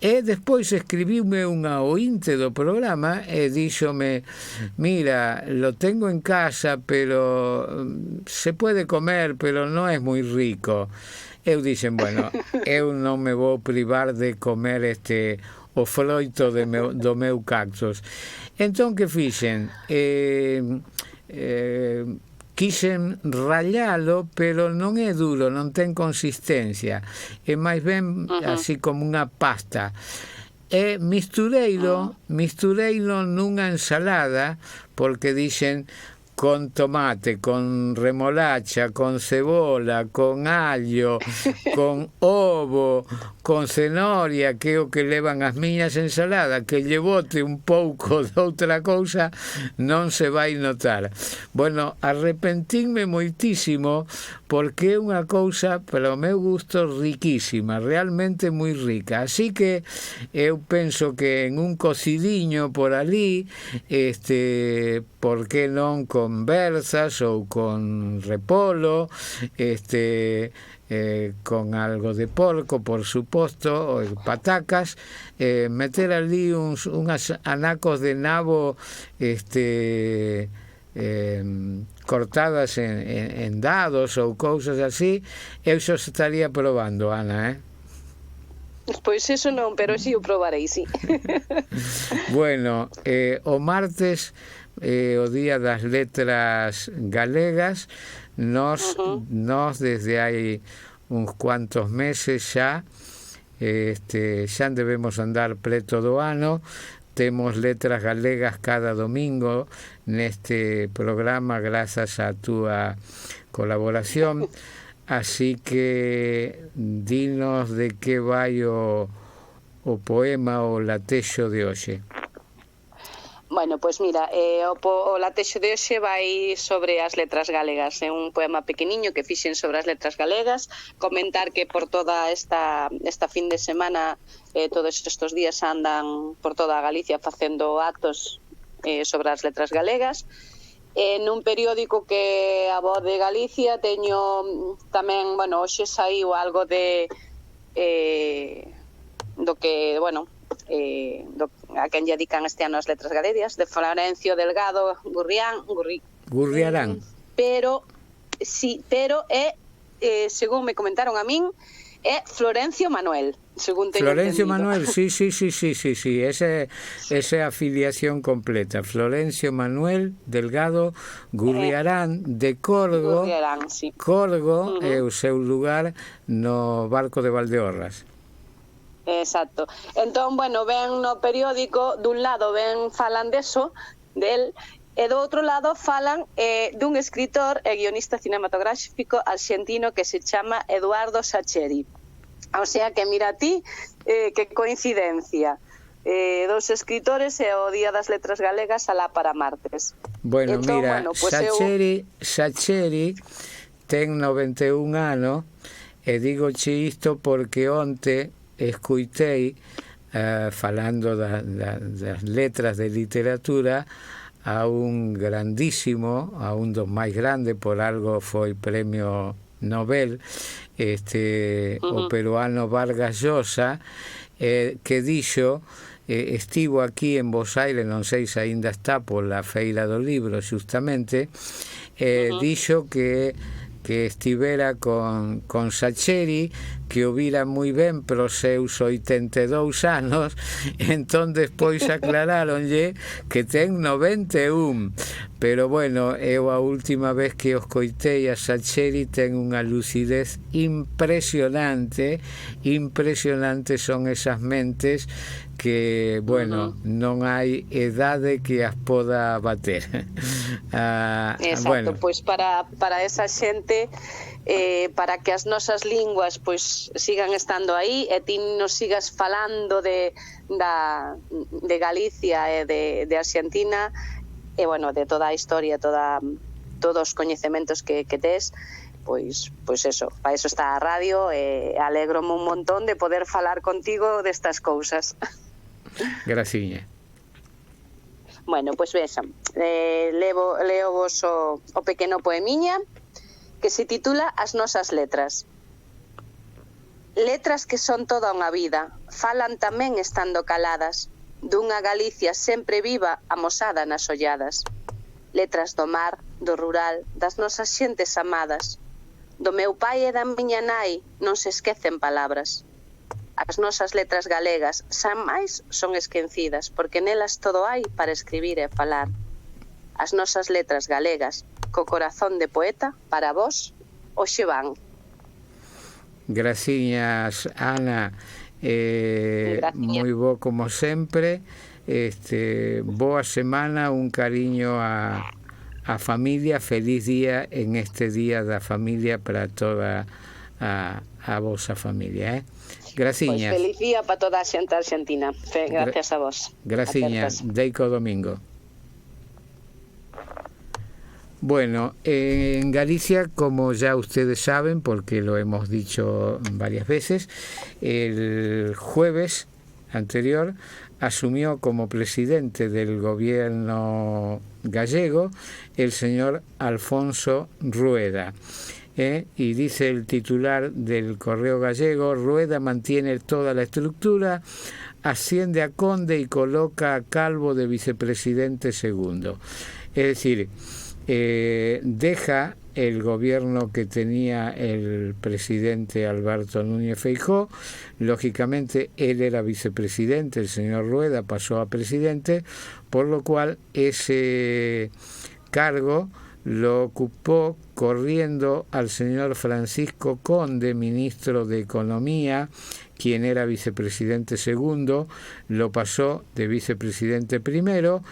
E despois escribiume unha ointe do programa e díxome, mira, lo tengo en casa, pero se puede comer, pero non é moi rico. Eu dixen, bueno, eu non me vou privar de comer o froito do meu cactus. Entón, que fixen? Quixen rallalo, pero non é duro, non ten consistencia, é máis ben así como unha pasta. E mistureilo nunha ensalada, porque dixen con tomate, con remolacha, con cebola, con allo, con ovo, con cenoria, que é o que levan as miñas ensaladas, que lle bote un pouco de outra cousa non se vai notar. Bueno, arrepentinme moitísimo, porque é unha cousa, para o meu gusto, riquísima, realmente moi rica. Así que eu penso que en un cocidiño por ali, por que non con berzas ou con repolo, con algo de porco, por suposto, ou patacas, meter ali unhas anacos de nabo cortadas en dados ou cousas así, eu xo estaría probando, Ana, Pois eso non, pero si o probarei, si. Bueno, o martes, o Día das Letras Galegas, nos desde hai uns cuantos meses xa debemos andar preto do ano. Temos letras galegas cada domingo neste programa grazas a túa colaboración, así que dinos de que vai o poema o latexo de hoxe. Bueno, pois mira, o latexo de hoxe vai sobre as letras galegas. É un poema pequeniño que fixen sobre as letras galegas. Comentar que por toda esta fin de semana, todos estes días andan por toda Galicia facendo actos sobre as letras galegas. Nun periódico que a Voz de Galicia teño tamén, bueno, hoxe saiu algo de do que, bueno, a quen lle dedican este ano as letras galegas, de Florencio Delgado Gurriarán, Gurriarán. Pero sí, pero según me comentaron a min, é Florencio Manuel, según teño Florencio entendido. Manuel, sí, esa é a afiliación completa. Florencio Manuel Delgado Gurriarán de Corgo. Gurriarán, sí. Corgo é o seu lugar no Barco de Valdeorras. Exacto. Entón, bueno, ven no periódico, dun lado falan deso, del, e do outro lado falan dun escritor e guionista cinematográfico argentino que se chama Eduardo Sacheri. O sea que mira ti, que coincidencia. Dos escritores e o Día das Letras Galegas alá para martes. Bueno, entón, mira, pues Sacheri ten 91 anos e digo che isto porque onte escuitei falando das letras de literatura a un grandísimo, a un dos máis grande, por algo foi premio Nobel, o peruano Vargas Llosa, que dixo, estivo aquí en Bos Aires, non sei se aínda está pola Feira do Libro xustamente, dixo que estivera con Sacheri, que o vira moi ben para os seus 82 anos, entón despois aclaráronlle que ten 91, pero bueno, eu a última vez que os coitei a Sacheri ten unha lucidez impresionante son esas mentes que, bueno, non hai edade que as poda bater. Exacto, bueno. Pois para esa xente, para que as nosas linguas pois sigan estando aí e ti nos sigas falando de Galicia e de Argentina, e bueno, de toda a historia, todos os coñecementos que tes, pois eso, para eso está a radio, e alegrome un montón de poder falar contigo destas cousas. Graciña. Bueno, pois vexan, leo vos o pequeno poemiña que se titula As nosas letras. Letras que son toda unha vida, falan tamén estando caladas, dunha Galicia sempre viva amosada nas olladas. Letras do mar, do rural, das nosas xentes amadas. Do meu pai e da miña nai non se esquecen palabras. As nosas letras galegas xa máis son esquecidas, porque nelas todo hai para escribir e falar. As nosas letras galegas, co corazón de poeta, para vos, hoxe van. Graciñas, Ana. Moi bo como sempre. Boa semana, un cariño a familia, feliz día en este Día da Familia para toda a vosa familia, Graciñas. Pois feliz día para toda a xente argentina. Gracias a vos. Graciñas. Deico domingo. Bueno, en Galicia, como ya ustedes saben, porque lo hemos dicho varias veces, el jueves anterior asumió como presidente del gobierno gallego el señor Alfonso Rueda. Y dice el titular del Correo Gallego: Rueda mantiene toda la estructura, asciende a conde y coloca a Calvo de vicepresidente segundo. Es decir, deja el gobierno que tenía el presidente Alberto Núñez Feijóo. Lógicamente él era vicepresidente, el señor Rueda pasó a presidente, por lo cual ese cargo lo ocupó corriendo al señor Francisco Conde, ministro de Economía, quien era vicepresidente segundo, lo pasó de vicepresidente primero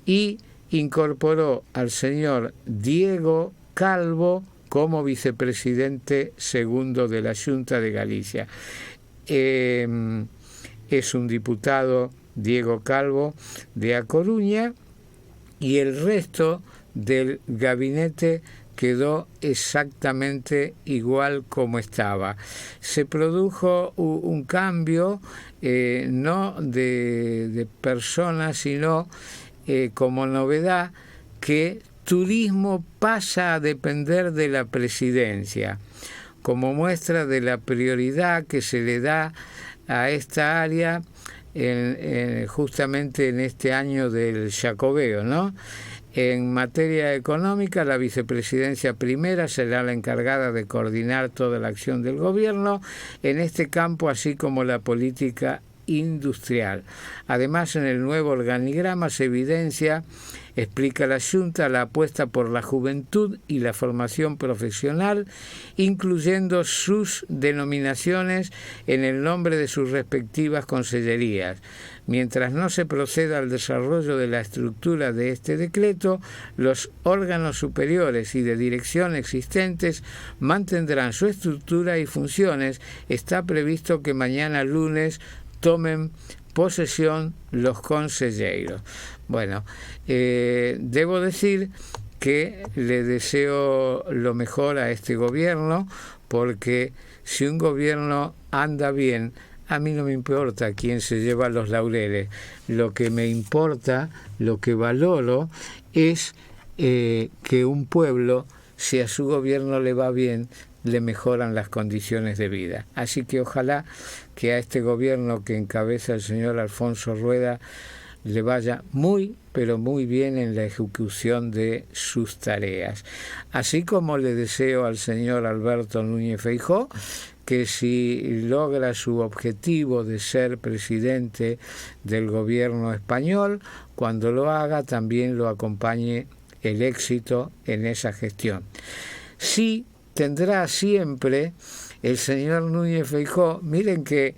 y incorporó al señor Diego Calvo como vicepresidente segundo de la Xunta de Galicia. Es un diputado, Diego Calvo, de A Coruña, y el resto del gabinete quedó exactamente igual como estaba. Se produjo un cambio, no de personas, sino como novedad que turismo pasa a depender de la presidencia, como muestra de la prioridad que se le da a esta área justamente en este año del Jacobeo, ¿no? En materia económica, la vicepresidencia primera será la encargada de coordinar toda la acción del gobierno en este campo, así como la política industrial. Además, en el nuevo organigrama se evidencia, explica la Junta, la apuesta por la juventud y la formación profesional, incluyendo sus denominaciones en el nombre de sus respectivas consellerías. Mientras no se proceda al desarrollo de la estructura de este decreto, los órganos superiores y de dirección existentes mantendrán su estructura y funciones. Está previsto que mañana lunes tomen posesión los conselleiros. Bueno, debo decir que le deseo lo mejor a este gobierno, porque si un gobierno anda bien, a mí no me importa quién se lleva los laureles. Lo que me importa, lo que valoro, es que un pueblo, si a su gobierno le va bien, le mejoran las condiciones de vida. Así que ojalá que a este gobierno que encabeza el señor Alfonso Rueda le vaya muy, pero muy bien en la ejecución de sus tareas. Así como le deseo al señor Alberto Núñez Feijóo que si logra su objetivo de ser presidente del gobierno español, cuando lo haga también lo acompañe el éxito en esa gestión. Sí, tendrá siempre el señor Núñez Feijóo, miren qué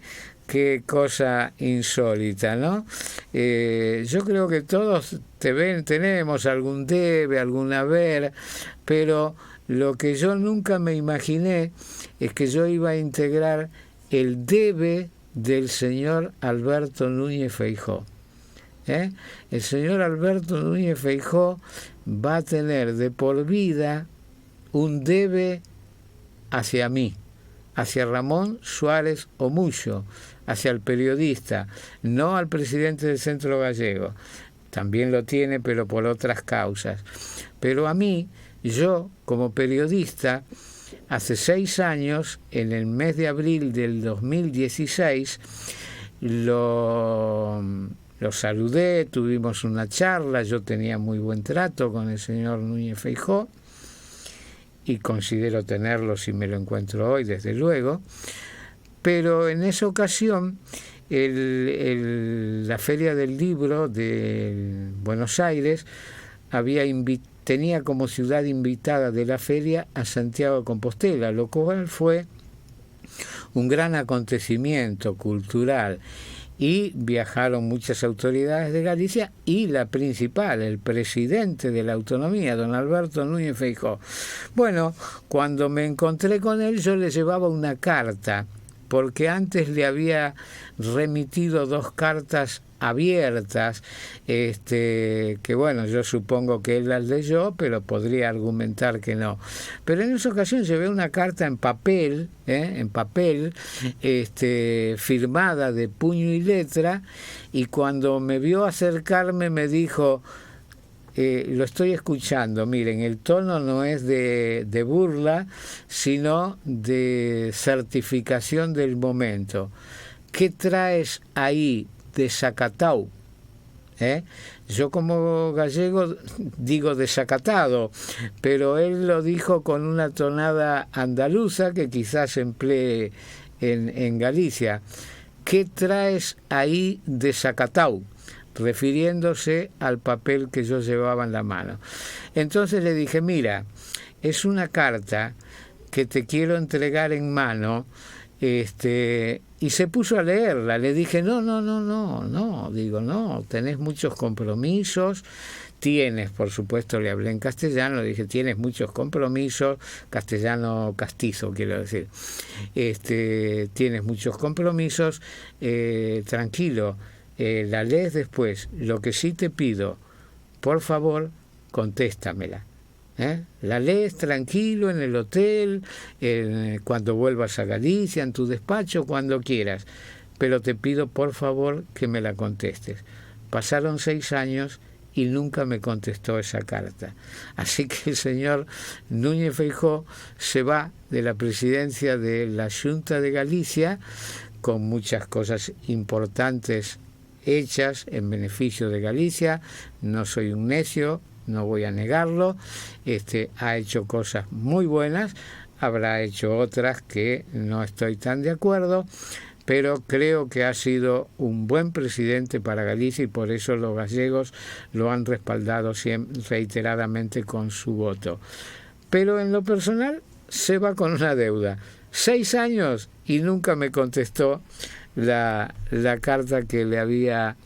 cosa insólita, ¿no? Yo creo que todos tenemos algún debe, algún haber, pero lo que yo nunca me imaginé es que yo iba a integrar el debe del señor Alberto Núñez Feijóo. El señor Alberto Núñez Feijóo va a tener de por vida un debe hacia mí, hacia Ramón Suárez Omullo, hacia el periodista, no al presidente del Centro Gallego. También lo tiene, pero por otras causas. Pero a mí, yo como periodista, hace 6 años, en el mes de abril del 2016, lo saludé, tuvimos una charla, yo tenía muy buen trato con el señor Núñez Feijóo, y considero tenerlo si me lo encuentro hoy, desde luego, pero en esa ocasión la Feria del Libro de Buenos Aires tenía como ciudad invitada de la feria a Santiago de Compostela, lo cual fue un gran acontecimiento cultural, y viajaron muchas autoridades de Galicia y la principal, el presidente de la autonomía, don Alberto Núñez Feijóo. Bueno, cuando me encontré con él, yo le llevaba una carta, porque antes le había remitido 2 cartas abiertas, que bueno, yo supongo que él las leyó, pero podría argumentar que no. Pero en esa ocasión llevé una carta en papel, firmada de puño y letra, y cuando me vio acercarme me dijo: lo estoy escuchando, miren, el tono no es de burla, sino de certificación del momento. ¿Qué traes ahí de Zacatau? Yo como gallego digo desacatado, pero él lo dijo con una tonada andaluza que quizás emplee en Galicia. ¿Qué traes ahí de Zacatau?, refiriéndose al papel que yo llevaba en la mano. Entonces le dije: mira, es una carta que te quiero entregar en mano, y se puso a leerla. Le dije: no, digo, no, tenés muchos compromisos, por supuesto, le hablé en castellano, le dije: tienes muchos compromisos, castellano castizo quiero decir, tienes muchos compromisos, tranquilo, la lees después. Lo que sí te pido, por favor, contéstamela. La lees tranquilo en el hotel, cuando vuelvas a Galicia, en tu despacho, cuando quieras, pero te pido por favor que me la contestes. Pasaron 6 años y nunca me contestó esa carta. Así que el señor Núñez Feijóo se va de la presidencia de la Junta de Galicia con muchas cosas importantes hechas en beneficio de Galicia. No soy un necio, no voy a negarlo. Ha hecho cosas muy buenas, habrá hecho otras que no estoy tan de acuerdo, pero creo que ha sido un buen presidente para Galicia y por eso los gallegos lo han respaldado reiteradamente con su voto. Pero en lo personal se va con una deuda. 6 años y nunca me contestó la carta que le había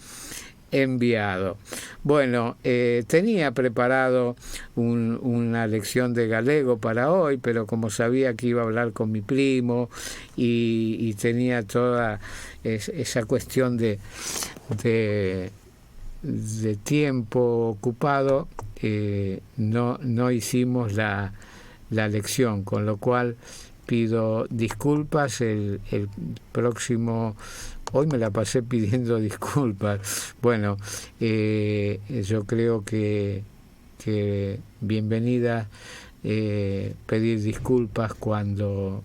enviado. Bueno, tenía preparado una lección de galego para hoy, pero como sabía que iba a hablar con mi primo y tenía toda esa cuestión de tiempo ocupado, no hicimos la lección, con lo cual pido disculpas. El próximo... Hoy me la pasé pidiendo disculpas. Bueno, yo creo que bienvenida pedir disculpas cuando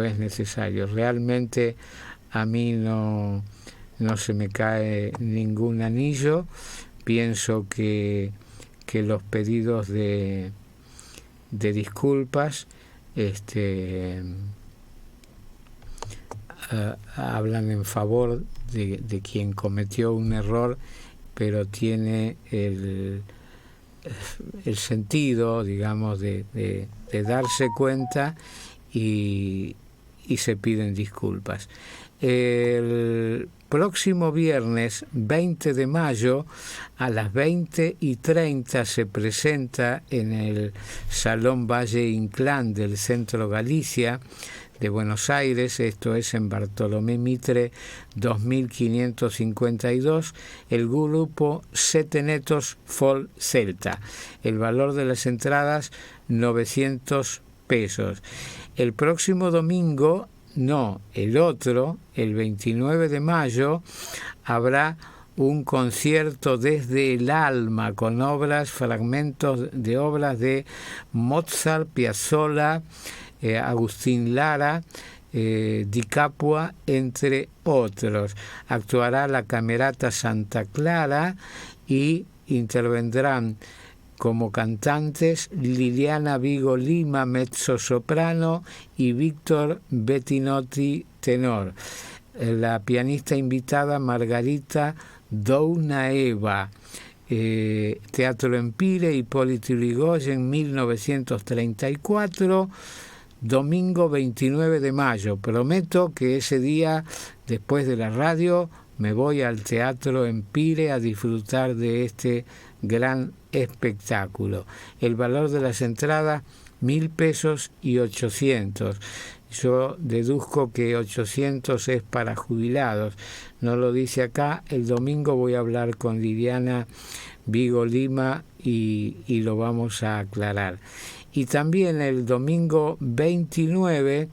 es necesario. Realmente a mí no se me cae ningún anillo. Pienso que los pedidos de disculpas hablan en favor de quien cometió un error, pero tiene el sentido, digamos, de darse cuenta y se piden disculpas. El próximo viernes 20 de mayo a las 20:30 se presenta en el Salón Valle Inclán del Centro Galicia de Buenos Aires, esto es en Bartolomé Mitre 2552, el grupo Sete Netos Folk Celta. El valor de las entradas 900 pesos. El próximo domingo, el otro, el 29 de mayo, habrá un concierto desde el alma con fragmentos de obras de Mozart, Piazzolla, Agustín Lara, Di Capua, entre otros. Actuará la Camerata Santa Clara y intervendrán como cantantes Liliana Vigo Lima, mezzosoprano, y Víctor Bettinotti, tenor. La pianista invitada Margarita Dounaeva. Teatro Empire, Hipólito Yrigoyen, 1934, domingo 29 de mayo. Prometo que ese día, después de la radio, me voy al Teatro Empire a disfrutar de este gran espectáculo. El valor de las entradas, 1.000 pesos y 800. Yo deduzco que 800 es para jubilados. No lo dice acá. El domingo voy a hablar con Liliana Vigo Lima y lo vamos a aclarar. Y también el domingo 29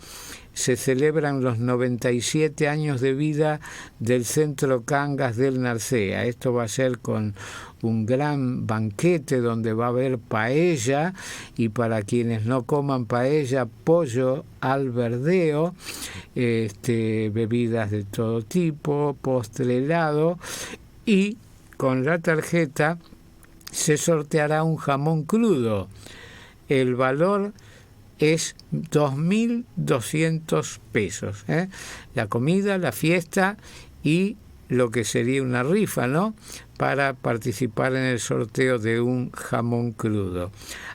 se celebran los 97 años de vida del Centro Cangas del Narcea. Esto va a ser con un gran banquete donde va a haber paella, y para quienes no coman paella, pollo al verdeo, bebidas de todo tipo, postre, helado, y con la tarjeta se sorteará un jamón crudo. El valor es 2.200 pesos. La comida, la fiesta y lo que sería una rifa, ¿no?, para participar en el sorteo de un jamón crudo.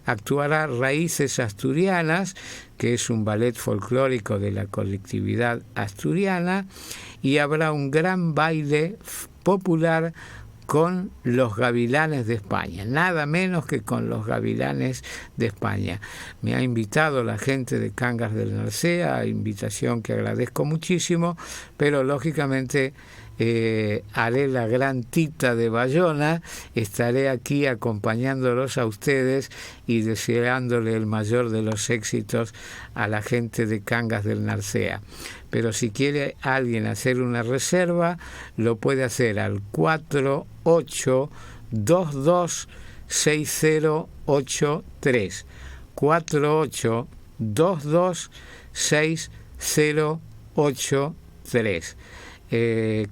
Actuará Raíces Asturianas, que es un ballet folclórico de la colectividad asturiana, y habrá un gran baile popular con los Gavilanes de España, nada menos que con los Gavilanes de España. Me ha invitado la gente de Cangas del Narcea, invitación que agradezco muchísimo, pero lógicamente haré la gran tita de Bayona, estaré aquí acompañándolos a ustedes y deseándole el mayor de los éxitos a la gente de Cangas del Narcea. Pero si quiere alguien hacer una reserva, lo puede hacer al 48226083. 48226083.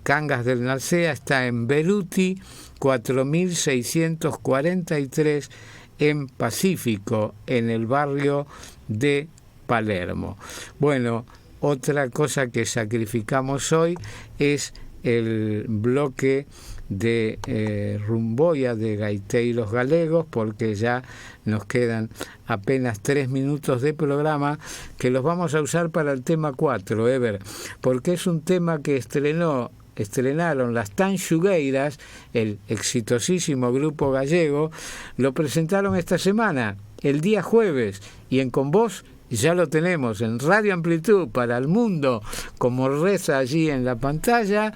Cangas del Narcea está en Beruti 4643 en Pacífico, en el barrio de Palermo. Bueno, otra cosa que sacrificamos hoy es el bloque de Rumboia de Gaiteiros Galegos, porque ya nos quedan apenas 3 minutos de programa que los vamos a usar para el tema 4, Ever, porque es un tema que estrenaron las Tanxugueiras, el exitosísimo grupo gallego, lo presentaron esta semana, el día jueves, y en Con Vos ya lo tenemos en Radio Amplitud para el mundo, como reza allí en la pantalla,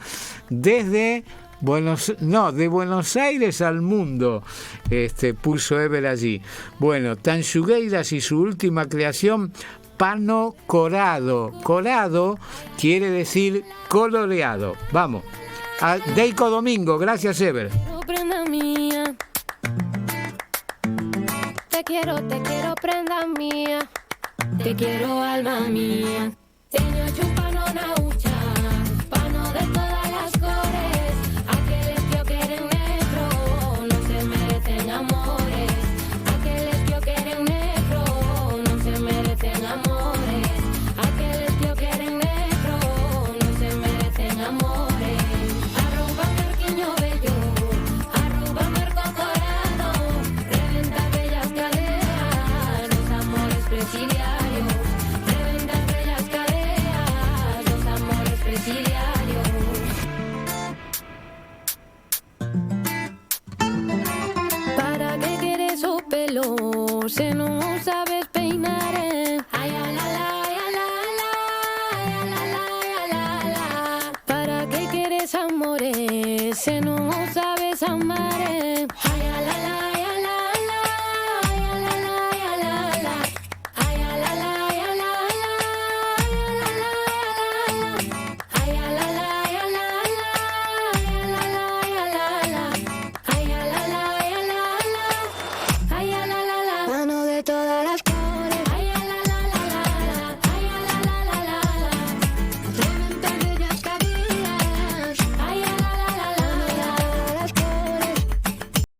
desde de Buenos Aires al mundo, puso Ever allí. Bueno, Tanxugueiras y su última creación, Pano Corado. Corado quiere decir coloreado. Vamos. A Deico Domingo, gracias Ever. Prenda mía. Te quiero, prenda mía. Te quiero, alma mía. Tengo chupano na ucha, pano de todas las cores. Aquellos que quieren negro no se merecen amores. Aquellos que quieren negro no se merecen amores. Aquellos que quieren negro no se merecen amores. Arrúbame el quiño bello, arrúbame el cocorado. Reventa bellas caderas, los amores presidiarios. ¿Para qué quieres su pelo? Si no sabes peinar, ay, la, la, ay, la, la, ay, la, la, ay, la, la. ¿Para qué quieres amores? Si no sabes amar,